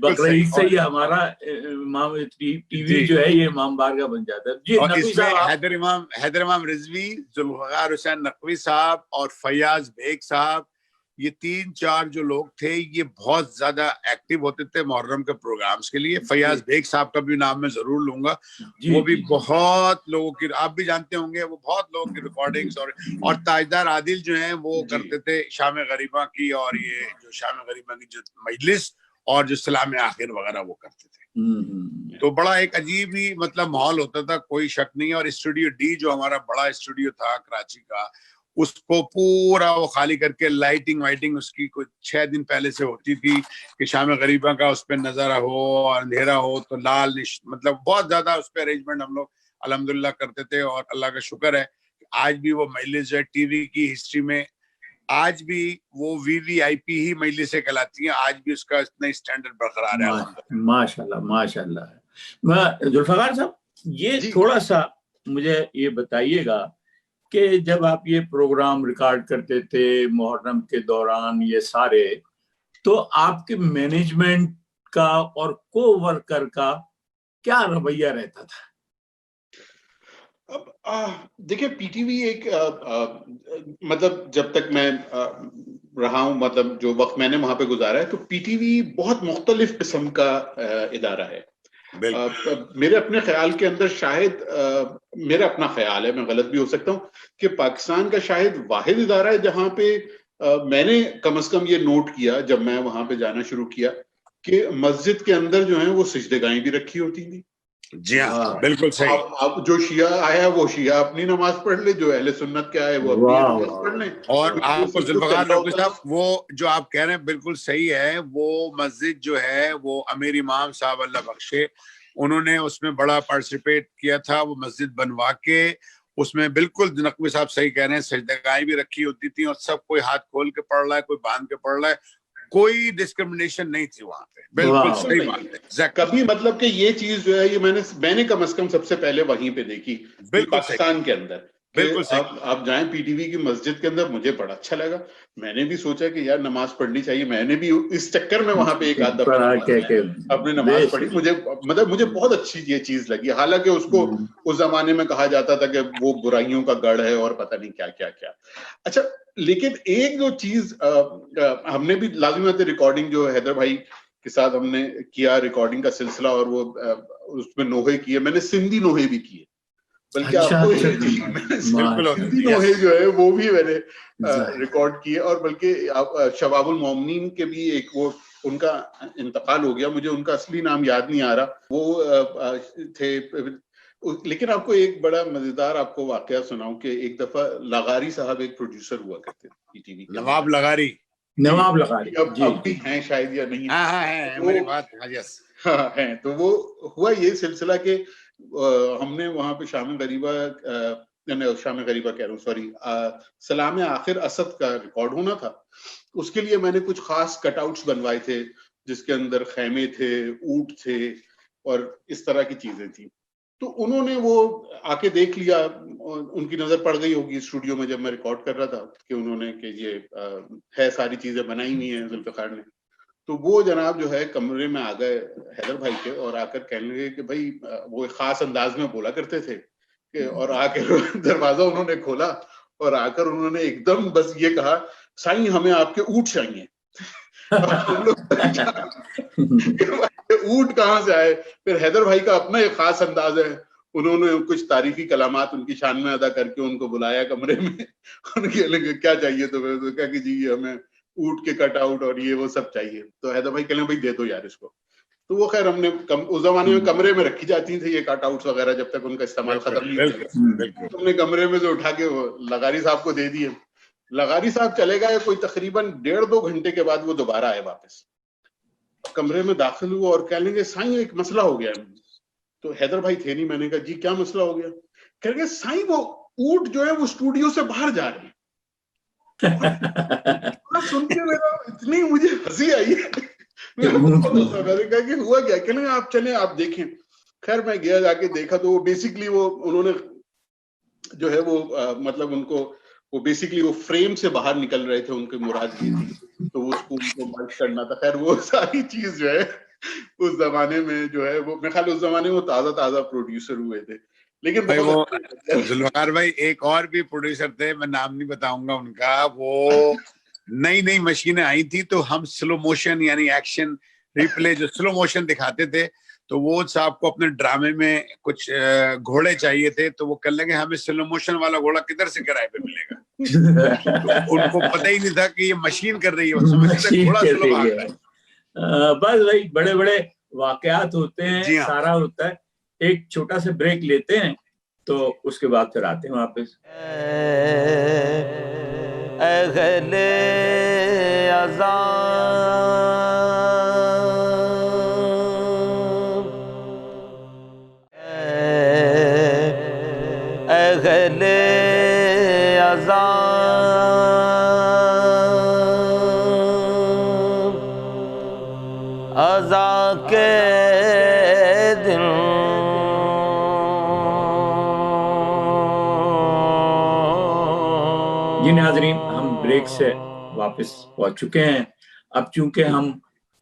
بقرعید سے ہی ہمارا امام ٹی وی جو ہے یہ امام بارگاہ بن جاتا ہے. جی نقوی صاحب, حیدر امام رضوی, ذوالفقار حسین نقوی صاحب اور فیاض بیگ صاحب, یہ 3-4 جو لوگ تھے یہ بہت زیادہ ایکٹیو ہوتے تھے محرم کے پروگرامز کے لیے. فیاض بیگ صاحب کا بھی نام میں ضرور لوں گا, وہ بھی بہت لوگوں کی, آپ بھی جانتے ہوں گے, وہ بہت لوگوں کی ریکارڈنگز, اور تاجدار عادل جو ہیں وہ کرتے تھے شام غریبہ کی, اور یہ جو شام غریبہ کی جو مجلس اور جو سلام آخر وغیرہ وہ کرتے تھے. تو بڑا ایک عجیب ہی مطلب ماحول ہوتا تھا, کوئی شک نہیں. اور اسٹوڈیو ڈی جو ہمارا بڑا اسٹوڈیو تھا کراچی کا, اس کو پورا وہ خالی کر کے لائٹنگ وائٹنگ اس کی کوئی 6 دن پہلے سے ہوتی تھی کہ شام غریبہ کا اس پہ نظارہ ہو اور اندھیرا ہو تو لال مطلب بہت زیادہ اس پہ ارینجمنٹ ہم لوگ الحمدللہ کرتے تھے. اور اللہ کا شکر ہے آج بھی وہ مجلس جو ہے ٹی وی کی ہسٹری میں آج بھی وہ VVIP ہی مجلسیں کہلاتی ہیں, آج بھی اس کا اتنا اسٹینڈرڈ برقرار ہے. ماشاءاللہ ماشاءاللہ. ذوالفقار صاحب یہ تھوڑا سا مجھے یہ بتائیے گا کہ جب آپ یہ پروگرام ریکارڈ کرتے تھے محرم کے دوران یہ سارے, تو آپ کے مینجمنٹ کا اور کو ورکر کا کیا رویہ رہتا تھا؟ اب دیکھیں پی ٹی وی ایک مطلب جب تک میں رہا ہوں, مطلب جو وقت میں نے وہاں پہ گزارا ہے, تو پی ٹی وی بہت مختلف قسم کا ادارہ ہے. میرے اپنے خیال کے اندر, شاید میرا اپنا خیال ہے, میں غلط بھی ہو سکتا ہوں, کہ پاکستان کا شاید واحد ادارہ ہے جہاں پہ میں نے کم از کم یہ نوٹ کیا جب میں وہاں پہ جانا شروع کیا کہ مسجد کے اندر جو ہیں وہ سجدگاہیں بھی رکھی ہوتی تھیں. جی ہاں بالکل صحیح. اب جو شیعہ آیا وہ شیعہ اپنی نماز پڑھ لے, جو اہل سنت کے آئے وہ اپنی نماز پڑھ لیں. اور آپ کو ذوالفقار نقوی صاحب وہ جو آپ کہہ رہے ہیں بالکل صحیح ہے. وہ مسجد جو ہے وہ امیر امام صاحب اللہ بخشے, انہوں نے اس میں بڑا پارٹیسپیٹ کیا تھا. وہ مسجد بنوا کے اس میں بالکل نقوی صاحب صحیح کہہ رہے ہیں, سجدگاہیں بھی رکھی ہوتی تھیں اور سب کوئی ہاتھ کھول کے پڑھ رہا ہے, کوئی باندھ کے پڑھ رہا ہے, کوئی ڈسکرمنیشن نہیں تھی وہاں پہ. بالکل صحیح بات ہے. کبھی مطلب کہ یہ چیز جو ہے یہ میں نے کم از کم سب سے پہلے وہیں پہ دیکھی پاکستان کے اندر. آپ جائیں پی ٹی وی کی مسجد کے اندر, مجھے بڑا اچھا لگا. میں نے بھی سوچا کہ یار نماز پڑھنی چاہیے, میں نے بھی اس چکر میں وہاں پہ ایک آدھ دفعہ اپنی نماز پڑھی. مجھے بہت اچھی یہ چیز لگی. حالانکہ اس کو اس زمانے میں کہا جاتا تھا کہ وہ برائیوں کا گڑھ ہے اور پتہ نہیں کیا کیا کیا. اچھا, لیکن ایک جو چیز ہم نے بھی لازمات ریکارڈنگ جو حیدر بھائی کے ساتھ ہم نے کیا ریکارڈنگ کا سلسلہ, اور وہ اس میں نوحے کیے, میں نے سندھی نوحے بھی کیے. بلکہ آپ کو سندھی نوحے جو ہے وہ بھی میں نے ریکارڈ کیے. اور بلکہ شباب المومنین کے بھی ایک وہ ان کا انتقال ہو گیا, مجھے ان کا اصلی نام یاد نہیں آ رہا, وہ تھے. لیکن آپ کو ایک بڑا مزیدار آپ کو واقعہ سناؤں کہ ایک دفعہ لغاری صاحب ایک پروڈیوسر ہوا کرتے تھے پی ٹی وی, نواب لغاری. اب بھی ہیں شاید یا نہیں, ہاں ہیں. تو وہ ہوا یہ سلسلہ کہ ہم نے وہاں پہ شام غریبہ کہہ رہا ہوں سوری, سلام آخر اسد کا ریکارڈ ہونا تھا. اس کے لیے میں نے کچھ خاص کٹ آؤٹس بنوائے تھے جس کے اندر خیمے تھے, اونٹ تھے اور اس طرح کی چیزیں تھیں. تو انہوں نے وہ آ کے دیکھ لیا, ان کی نظر پڑ گئی ہوگی اسٹوڈیو میں جب میں ریکارڈ کر رہا تھا کہ انہوں نے کہ یہ ہے ساری چیزیں بنائی ہوئی ہیں ذوالفقار نے. تو وہ جناب جو ہے کمرے میں آ گئے حیدر بھائی کے اور آ کر کہنے لگے کہ بھائی وہ ایک خاص انداز میں بولا کرتے تھے کہ, اور آ کے دروازہ انہوں نے کھولا اور آ کر انہوں نے ایک دم بس یہ کہا, سائیں ہمیں آپ کے اونٹ چاہیے. اونٹ کہاں سے آئے؟ پھر حیدر بھائی کا اپنا ایک خاص انداز ہے, انہوں نے کچھ تاریخی کلامات ان کی شان میں ادا کر کے ان کو بلایا کمرے میں, ان کے لگے کیا چاہیے تو میں نے کہا کہ جی ہمیں اونٹ کے کٹ آؤٹ اور یہ وہ سب چاہیے. تو حیدر بھائی کہنے بھائی دے دو یار اس کو. تو وہ خیر ہم نے اس زمانے میں کمرے میں رکھی جاتی تھی یہ کٹ آؤٹس وغیرہ جب تک ان کا استعمال ختم نہیں ہوا. ہم نے کمرے میں سے اٹھا کے لغاری صاحب کو دے دیے. لغاری صاحب چلے گئے, کوئی تقریباً 1.5-2 گھنٹے کے بعد وہ دوبارہ آئے واپس, کمرے میں داخل ہوا اور کہنے لگے سائیں ایک مسئلہ ہو گیا. تو حیدر بھائی تھے نہیں, میں نے کہا جی کیا مسئلہ ہو گیا؟ کہہ لگے سائیں وہ اونٹ جو ہے وہ اسٹوڈیو سے باہر جا رہے ہیں. سن کے میرا اتنی مجھے ہنسی آئی ہے, میں نے کہا کہ ہوا کیا؟ کہ آپ چلیں آپ دیکھیں. خیر میں گیا, جا کے دیکھا تو وہ بیسکلی وہ انہوں نے جو ہے وہ مطلب ان کو وہ بیسکلی وہ فریم سے باہر نکل رہے تھے, ان کی مراد یہ تھی. تو وہ اس کو ان کو مرچ کرنا تھا. خیر وہ ساری چیز جو ہے اس زمانے میں جو ہے وہ, میں خیال اس زمانے میں وہ تازہ پروڈیوسر ہوئے تھے. لیکن بھائی وہ ذوالفقار بھائی ایک اور بھی پروڈیوسر تھے, میں نام نہیں بتاؤں گا ان کا, وہ نئی مشینیں آئی تھی تو ہم سلو موشن یعنی ایکشن ریپلے جو سلو موشن دکھاتے تھے, تو وہ صاحب کو اپنے ڈرامے میں کچھ گھوڑے چاہیے تھے. تو وہ کہنے لگے ہمیں سلو موشن والا گھوڑا کدھر سے کرائے پہ ملے گا. تو ان کو پتہ ہی نہیں تھا کہ یہ مشین کر رہی ہے, گھوڑا سلو بھاگ رہا ہے. بس بھائی بڑے بڑے واقعات ہوتے ہیں, سارا ہوتا ہے. ایک چھوٹا سا بریک لیتے ہیں تو اس کے بعد پھر آتے ہیں واپس. اہل عذاب اہل عذاب عزا کے دن جی ناظرین, ہم بریک سے واپس پہنچ چکے ہیں. اب چونکہ ہم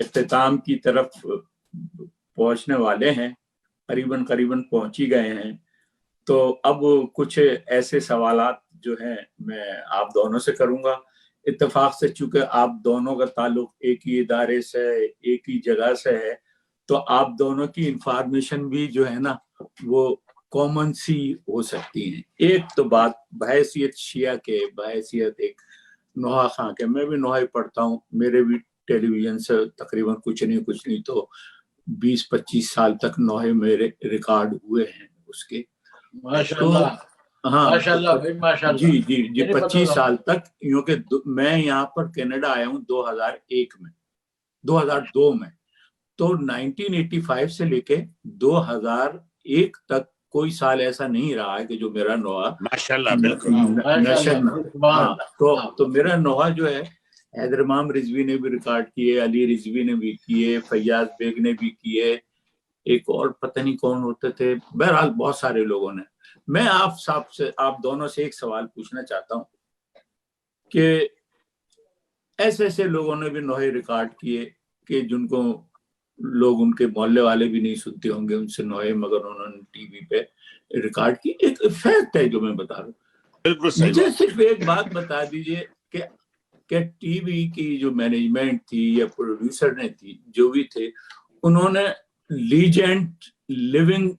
اختتام کی طرف پہنچنے والے ہیں, قریباً پہنچ ہی گئے ہیں, تو اب کچھ ایسے سوالات جو ہیں میں آپ دونوں سے کروں گا. اتفاق سے چونکہ آپ دونوں کا تعلق ایک ہی ادارے سے, ایک ہی جگہ سے ہے, تو آپ دونوں کی انفارمیشن بھی جو ہے نا وہ کامن سی ہو سکتی ہیں. ایک تو بات بحیثیت شیعہ کے, بحیثیت ایک نوحہ خاں کے, میں بھی نوحہ پڑھتا ہوں, میرے بھی ٹیلی ویژن سے تقریباً کچھ نہیں تو 20-25 سال تک نوحے میرے ریکارڈ ہوئے ہیں اس کے. ہاں جی 25 سال تک, کیونکہ میں یہاں پر کینیڈا آیا ہوں 2002 میں. تو 1985 سے لے کے 2001 تک کوئی سال ایسا نہیں رہا ہے کہ جو میرا نوحہ ماشاءاللہ تو میرا نوحہ جو ہے حیدر امام رضوی نے بھی ریکارڈ کیے, علی رضوی نے بھی کیے, فیاض بیگ نے بھی کیے, ایک اور پتہ نہیں کون ہوتے تھے, بہرحال بہت سارے لوگوں نے. میں آپ دونوں سے ایک سوال پوچھنا چاہتا ہوں کہ ایسے لوگوں نے بھی نوحے ریکارڈ کیے کہ جن کو لوگ ان کے محلے والے بھی نہیں سنتے ہوں گے ان سے نوحے, مگر انہوں نے ٹی وی پہ ریکارڈ کی. ایک فیکٹ ہے جو میں بتا رہا ہوں. مجھے صرف ایک بات بتا دیجئے کہ ٹی وی کی جو مینجمنٹ تھی یا پروڈیوسر نے تھی, جو بھی تھے, انہوں نے لیجنڈ لیونگ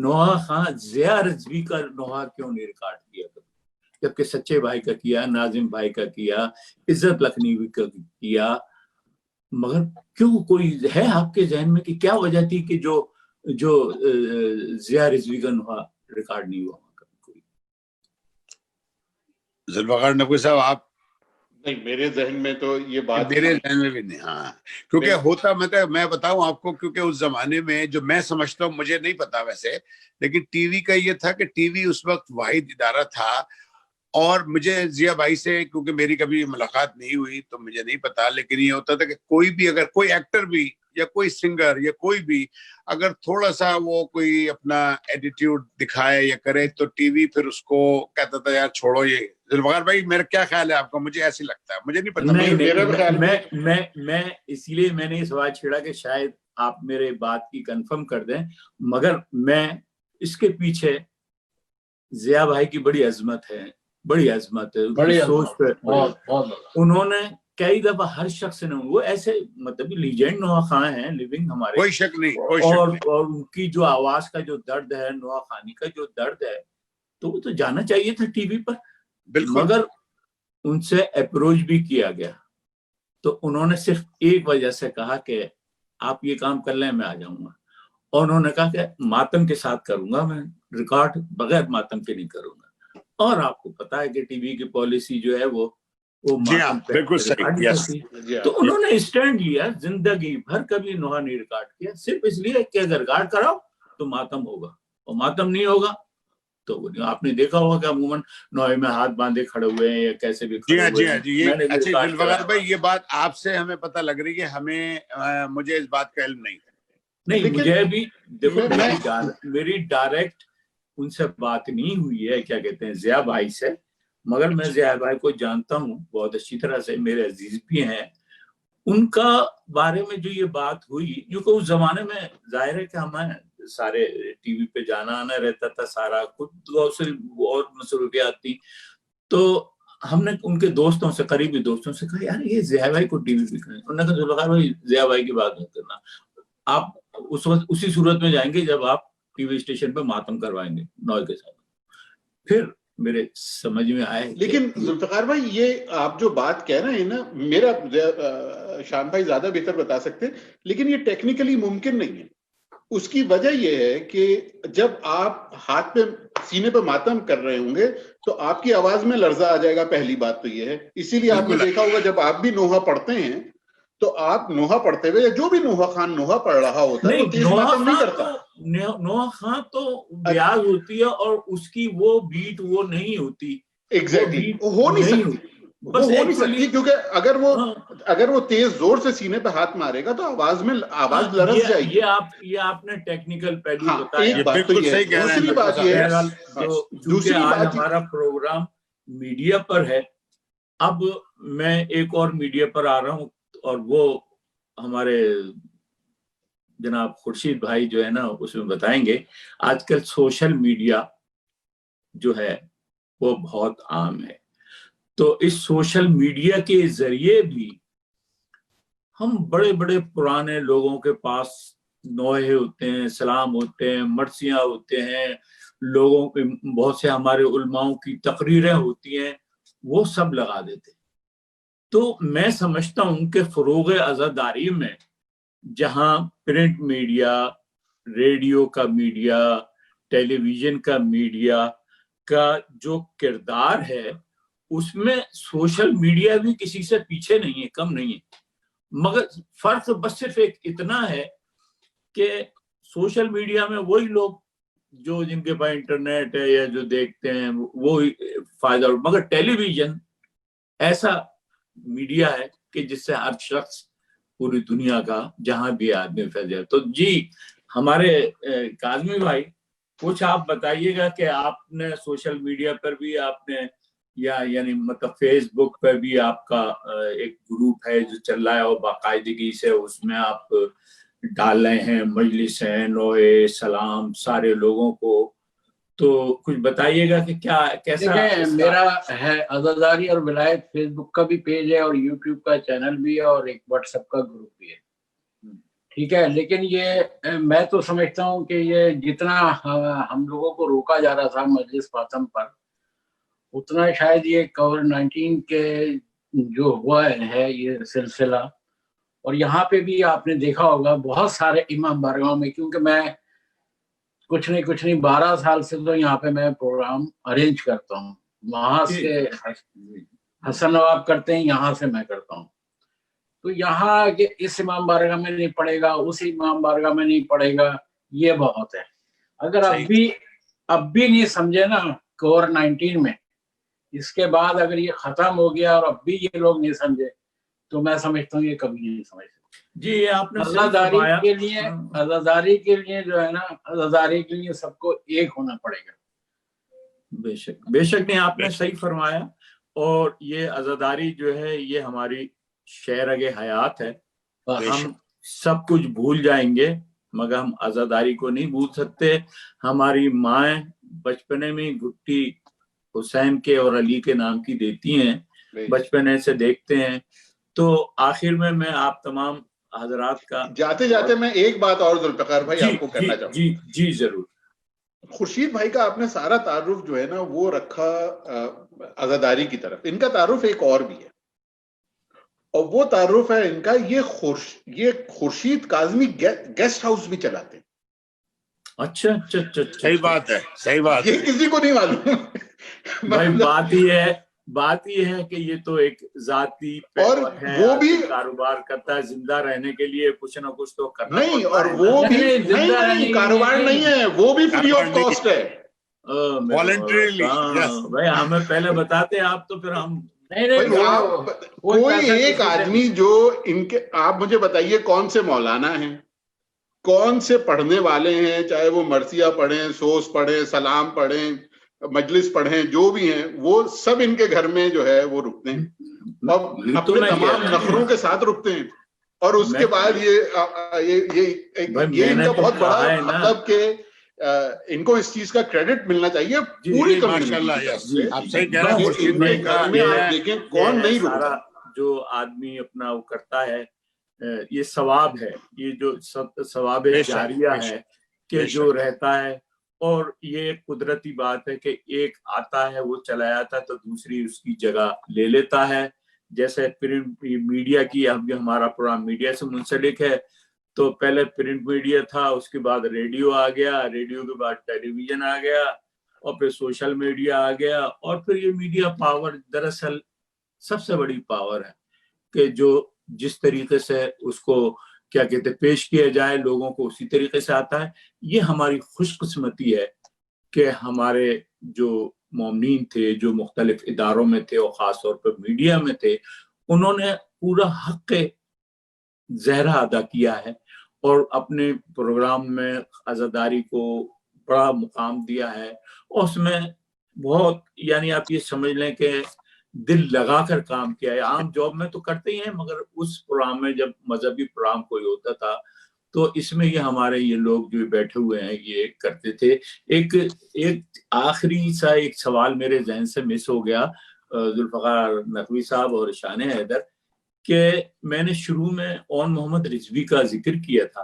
نوحہ خاں ضیاء رضوی کا نوحہ کیوں نہیں ریکارڈ کیا, جبکہ سچے بھائی کا کیا, ناظم بھائی کا کیا, عزت لکھنوی کا کیا, مگر کیوں کوئی ہے آپ کے ذہن میں کہ کیا وجہ تھی کہ جو ضیاء رضوی کا نوحہ ریکارڈ نہیں ہوا؟ ذوالفقار نقوی صاحب آپ؟ نہیں, میرے ذہن میں تو یہ بات, میرے ذہن میں بھی نہیں. ہاں کیونکہ ہوتا میں بتاؤں آپ کو, کیونکہ اس زمانے میں جو میں سمجھتا ہوں, مجھے نہیں پتا ویسے, لیکن ٹی وی کا یہ تھا کہ ٹی وی اس وقت واحد ادارہ تھا اور مجھے ضیاء بھائی سے کیونکہ میری کبھی ملاقات نہیں ہوئی تو مجھے نہیں پتا، لیکن یہ ہوتا تھا کہ کوئی بھی اگر کوئی ایکٹر بھی یا کوئی سنگر یا کوئی بھی اگر تھوڑا سا وہ کوئی اپنا ایٹیٹیوڈ دکھائے یا کرے تو ٹی وی پھر اس کو کہتا تھا یار چھوڑو یہ. ذوالفقار بھائی میرا کیا خیال ہے آپ کا؟ مجھے ایسے لگتا ہے، مجھے نہیں پتا. میں اسی لیے میں نے یہ سوال چھیڑا کہ شاید آپ میرے بات کی کنفرم کر دیں، مگر میں اس کے پیچھے ضیاء بھائی کی بڑی عظمت ہے، بڑی عظمت ہے سوچ پہ. انہوں نے کئی دفعہ ہر شخص نے، وہ ایسے مطلب لیجنڈ نوحہ خان ہیں لیونگ ہمارے، کوئی شک نہیں، اور ان کی جو آواز کا جو درد ہے، نوحہ خانی کا جو درد ہے، تو وہ تو جانا چاہیے تھا ٹی وی پر. مگر ان سے اپروچ بھی کیا گیا تو انہوں نے صرف ایک وجہ سے کہا کہ آپ یہ کام کر لیں میں آ جاؤں گا، اور انہوں نے کہا کہ ماتم کے ساتھ کروں گا، میں ریکارڈ بغیر ماتم کے نہیں کروں گا. اور آپ کو پتا ہے کہ ٹی وی کی پالیسی جو ہے وہ ماتم پہ ریکارڈ، تو انہوں نے اسٹینڈ لیا، زندگی بھر کبھی نوحہ نہیں ریکارڈ کیا، صرف اس لیے کہ اگر ریکارڈ کراؤ تو ماتم ہوگا، اور ماتم نہیں ہوگا تو آپ نے دیکھا ہوگا کہ عموماً نوحے میں ہاتھ باندھے کھڑے ہوئے ہیں یا کیسے بھی کھڑے ہوئے ہیں. اچھا ذوالفقار بھائی، یہ بات آپ سے ہمیں پتہ لگ رہی ہے، مجھے اس بات کا علم نہیں. مجھے بھی دیکھو، میری ڈائریکٹ ان سے بات نہیں ہوئی ہے، کیا کہتے ہیں، ضیاء بھائی سے، مگر میں ضیاء بھائی کو جانتا ہوں بہت اچھی طرح سے، میرے عزیز بھی ہیں. ان کا بارے میں جو یہ بات ہوئی، کیونکہ اس زمانے میں ظاہر ہے کہ ہمیں سارے ٹی وی پہ جانا آنا رہتا تھا، سارا خود اور مصروفیات تھی، تو ہم نے ان کے دوستوں سے، قریبی دوستوں سے کہا یار یہ ضیاء بھائی کو ٹی وی پہ کریں. انہوں نے کہا ذوالفقار بھائی ضیاء بھائی کی بات نہیں کرنا، آپ اس وقت اسی صورت میں جائیں گے جب آپ ٹی وی اسٹیشن پہ ماتم کروائیں گے نوحے کے ساتھ. پھر میرے سمجھ میں آئے. لیکن ذوالفقار بھائی، یہ آپ جو بات کہہ رہے ہیں نا، میرا شان بھائی زیادہ بہتر بتا سکتے، لیکن یہ ٹیکنیکلی ممکن نہیں ہے. اس کی وجہ یہ ہے کہ جب آپ ہاتھ پہ سینے پہ ماتم کر رہے ہوں گے تو آپ کی آواز میں لرزہ آ جائے گا، پہلی بات تو یہ ہے. اسی لیے آپ نے دیکھا ہوگا جب آپ بھی نوحہ پڑھتے ہیں تو آپ نوحہ پڑھتے ہوئے، یا جو بھی نوحہ خان نوحہ پڑھ رہا ہوتا ہے، وہ تیز ماتم نہیں کرتا. نوحہ خان تو بیاض ہوتی ہے اور اس کی وہ بیٹ وہ نہیں ہوتی. ایگزیکٹلی، وہ ہو نہیں سکتی، وہ ہو نہیں سکتی، کیونکہ اگر وہ تیز زور سے سینے پہ ہاتھ مارے گا تو آواز لرز جائے گی. یہ آپ نے ٹیکنیکل پہلو بتایا. ایک بات تو یہ ہے. دوسری بات یہ ہے، دوسری آج ہمارا پروگرام میڈیا پر ہے، اب میں ایک اور میڈیا پر آ رہا ہوں، اور وہ ہمارے جناب خورشید بھائی جو ہے نا اس میں بتائیں گے. آج کل سوشل میڈیا جو ہے وہ بہت عام ہے، تو اس سوشل میڈیا کے ذریعے بھی ہم بڑے بڑے پرانے لوگوں کے پاس نوحے ہوتے ہیں، سلام ہوتے ہیں، مرثیاں ہوتے ہیں، لوگوں کے بہت سے ہمارے علماؤں کی تقریریں ہوتی ہیں، وہ سب لگا دیتے. تو میں سمجھتا ہوں کہ فروغ عزاداری میں جہاں پرنٹ میڈیا، ریڈیو کا میڈیا، ٹیلی ویژن کا میڈیا کا جو کردار ہے، اس میں سوشل میڈیا بھی کسی سے پیچھے نہیں ہے، کم نہیں ہے. مگر فرق بس صرف ایک اتنا ہے کہ سوشل میڈیا میں وہی لوگ جو جن کے پاس انٹرنیٹ ہے یا جو دیکھتے ہیں وہ فائدہ، مگر ٹیلی ویژن ایسا میڈیا ہے کہ جس سے ہر شخص پوری دنیا کا جہاں بھی آدمی پھیل جائے. تو جی ہمارے کاظمی بھائی کچھ آپ بتائیے گا کہ آپ نے سوشل میڈیا پر بھی آپ نے، یا یعنی مطلب فیس بک پہ بھی آپ کا ایک گروپ ہے جو چل رہا ہے اور باقاعدگی سے اس میں آپ ڈال رہے ہیں مجلس ہیں، نوحے، سلام، سارے لوگوں کو، تو کچھ بتائیے گا کہ کیا کیسا؟ میرا ہے عزاداری اور ولایت فیس بک کا بھی پیج ہے، اور یوٹیوب کا چینل بھی ہے، اور ایک واٹس ایپ کا گروپ بھی ہے. ٹھیک ہے، لیکن یہ میں تو سمجھتا ہوں کہ یہ جتنا ہم لوگوں کو روکا جا رہا تھا مجلس ماتم پر، اتنا شاید یہ کووڈ-19 کے جو ہوا ہے یہ سلسلہ، اور یہاں پہ بھی آپ نے دیکھا ہوگا بہت سارے امام بارگاہوں میں، کیونکہ میں کچھ نہیں 12 سال سے تو یہاں پہ میں پروگرام ارینج کرتا ہوں. وہاں سے حسن نواب کرتے ہیں، یہاں سے میں کرتا ہوں. تو یہاں کہ اس امام بارگاہ میں نہیں پڑے گا، اس امام بارگاہ میں نہیں پڑے گا، یہ بہت ہے. اگر اب بھی نہیں سمجھے نا کووڈ-19 میں اس کے بعد اگر یہ ختم ہو گیا اور اب بھی یہ لوگ نہیں سمجھے تو میں سمجھتا ہوں یہ کبھی نہیں سمجھ سکتے. جی آپ نے عزاداری کے لیے عزاداری کے لیے جو ہے نا عزاداری کے لیے سب کو ایک ہونا پڑے گا. بے شک بے شک نہیں آپ نے صحیح فرمایا. اور یہ عزاداری جو ہے یہ ہماری شہرگ حیات ہے. ہم سب کچھ بھول جائیں گے مگر ہم عزاداری کو نہیں بھول سکتے. ہماری مائیں بچپنے میں گھٹی حسین کے اور علی کے نام کی دیتی ہیں, بچپنے سے دیکھتے ہیں. تو آخر میں آپ تمام حضرات کا جاتے جاتے میں ایک بات اور ذوالفقار بھائی آپ کو کہنا چاہوں گا. جی ضرور. خورشید بھائی کا آپ نے سارا تعارف جو ہے نا وہ رکھا عزاداری کی طرف. ان کا تعارف ایک اور بھی ہے اور وہ تعارف ہے ان کا یہ خورشید کاظمی گیسٹ ہاؤس بھی چلاتے ہیں. اچھا صحیح بات ہے, صحیح بات یہ کسی کو نہیں معلوم بھائی. بات یہ ہے کہ یہ تو ایک ذاتی اور وہ بھی کاروبار کرتا ہے, زندہ رہنے کے لیے کچھ نہ کچھ تو کرنا نہیں. اور وہ بھی نہیں کاروبار نہیں ہے, وہ بھی فری آف کاسٹ ہے, والنٹریلی. بھائی ہمیں پہلے بتاتے آپ تو پھر ہم کوئی ایک آدمی جو ان کے, آپ مجھے بتائیے کون سے مولانا ہیں, کون سے پڑھنے والے ہیں, چاہے وہ مرثیہ پڑھیں, سوس پڑھیں, سلام پڑھیں, مجلس پڑھیں, جو بھی ہیں وہ سب ان کے گھر میں جو ہے وہ رکتے ہیں اور اپنے تمام نخروں کے ساتھ رکتے ہیں. اور اس کے بعد یہ ان کا بہت بڑا مطلب کہ ان کو اس چیز کا کریڈٹ ملنا چاہیے پوری کمیونٹی. آپ صحیح کہہ رہے ہیں. دیکھیں کون نہیں رکتا. جو آدمی اپنا وہ کرتا ہے یہ ثواب ہے, یہ جو ثواب جاریہ ہے کہ جو رہتا ہے. اور یہ قدرتی بات ہے کہ ایک آتا ہے وہ چلا جاتا ہے تو دوسری اس کی جگہ لے لیتا ہے. جیسے پرنٹ میڈیا کی, اب ہمارا پروگرام میڈیا سے منسلک ہے تو پہلے پرنٹ میڈیا تھا, اس کے بعد ریڈیو آ گیا, ریڈیو کے بعد ٹیلی ویژن آ گیا اور پھر سوشل میڈیا آ گیا. اور پھر یہ میڈیا پاور دراصل سب سے بڑی پاور ہے کہ جو جس طریقے سے اس کو کیا کہتے پیش کیا جائے لوگوں کو اسی طریقے سے آتا ہے. یہ ہماری خوش قسمتی ہے کہ ہمارے جو مومنین تھے جو مختلف اداروں میں تھے اور خاص طور پر میڈیا میں تھے, انہوں نے پورا حق زہرا ادا کیا ہے اور اپنے پروگرام میں عزاداری کو بڑا مقام دیا ہے. اور اس میں بہت یعنی آپ یہ سمجھ لیں کہ دل لگا کر کام کیا ہے. عام جاب میں تو کرتے ہی ہیں مگر اس پروگرام میں جب مذہبی پروگرام کوئی ہوتا تھا تو اس میں یہ ہمارے یہ لوگ جو بیٹھے ہوئے ہیں یہ کرتے تھے. ایک آخری سا ایک سوال میرے ذہن سے مس ہو گیا ذوالفقار نقوی صاحب اور شان حیدر, کہ میں نے شروع میں اون محمد رضوی کا ذکر کیا تھا.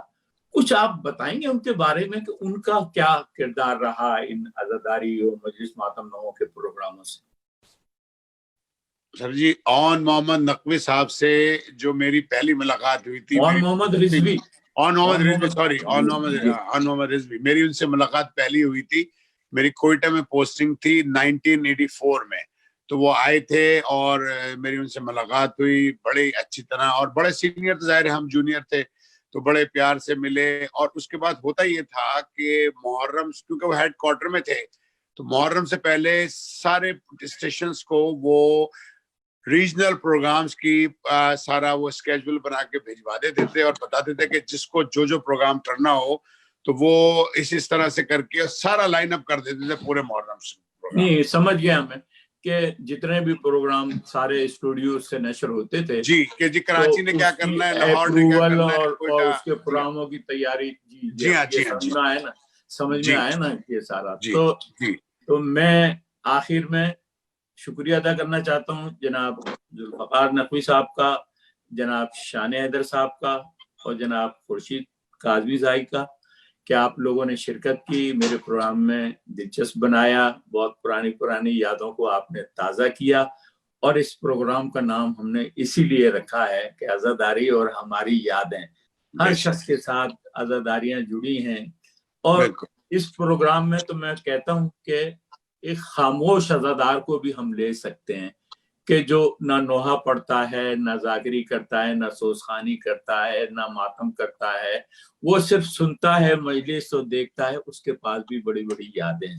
کچھ آپ بتائیں گے ان کے بارے میں کہ ان کا کیا کردار رہا ان عزاداری اور مجلس ماتم ناموں کے پروگراموں سے؟ سر جی, اون محمد نقوی صاحب سے جو میری پہلی ملاقات ہوئی تھی, اون محمد رضوی میری ان سے ملاقات پہلی ہوئی تھی. میری کوئٹہ میں پوسٹنگ تھی 1984 میں, تو وہ آئے تھے اور میری ان سے ملاقات ہوئی بڑی اچھی طرح. اور بڑے سینئر, ظاہر ہم جونیئر تھے تو بڑے پیار سے ملے. اور اس کے بعد ہوتا یہ تھا کہ محرم, کیونکہ وہ ہیڈ کوارٹر میں تھے تو محرم سے پہلے سارے اسٹیشنز کو وہ ریجنل پروگرامز کی سارا وہ اسکیجول بنا کے بھیجوا دیتے تھے اور بتاتے تھے کہ جس کو جو پروگرام کرنا ہو تو وہ اس طرح سے کر کے سارا لائن اپ کر دیتے تھے پورے محرم سے. نہیں سمجھ گیا میں کہ جتنے بھی پروگرام سارے اسٹوڈیو سے نشر ہوتے تھے جی, کہ جی کراچی نے کیا کرنا ہے, لاہور نے کیا کرنا ہے, اور اس کے پروگراموں کی تیاری سمجھ میں آئے نا یہ سارا. تو میں آخر میں شکریہ ادا کرنا چاہتا ہوں جناب ذوالفقار نقوی صاحب کا, جناب شان حیدر صاحب کا اور جناب خورشید کاظمی صاحب کا کہ آپ لوگوں نے شرکت کی, میرے پروگرام میں دلچسپ بنایا, بہت پرانی یادوں کو آپ نے تازہ کیا. اور اس پروگرام کا نام ہم نے اسی لیے رکھا ہے کہ عزاداری اور ہماری یادیں. ہر شخص کے ساتھ عزاداریاں جڑی ہیں اور اس پروگرام میں تو میں کہتا ہوں کہ ایک خاموش عزادار کو بھی ہم لے سکتے ہیں کہ جو نہ نوحہ پڑھتا ہے, نہ ذاکری کرتا ہے, نہ سوزخانی کرتا ہے, نہ ماتم کرتا ہے, وہ صرف سنتا ہے مجلس اور دیکھتا ہے. اس کے پاس بھی بڑی بڑی یادیں ہیں.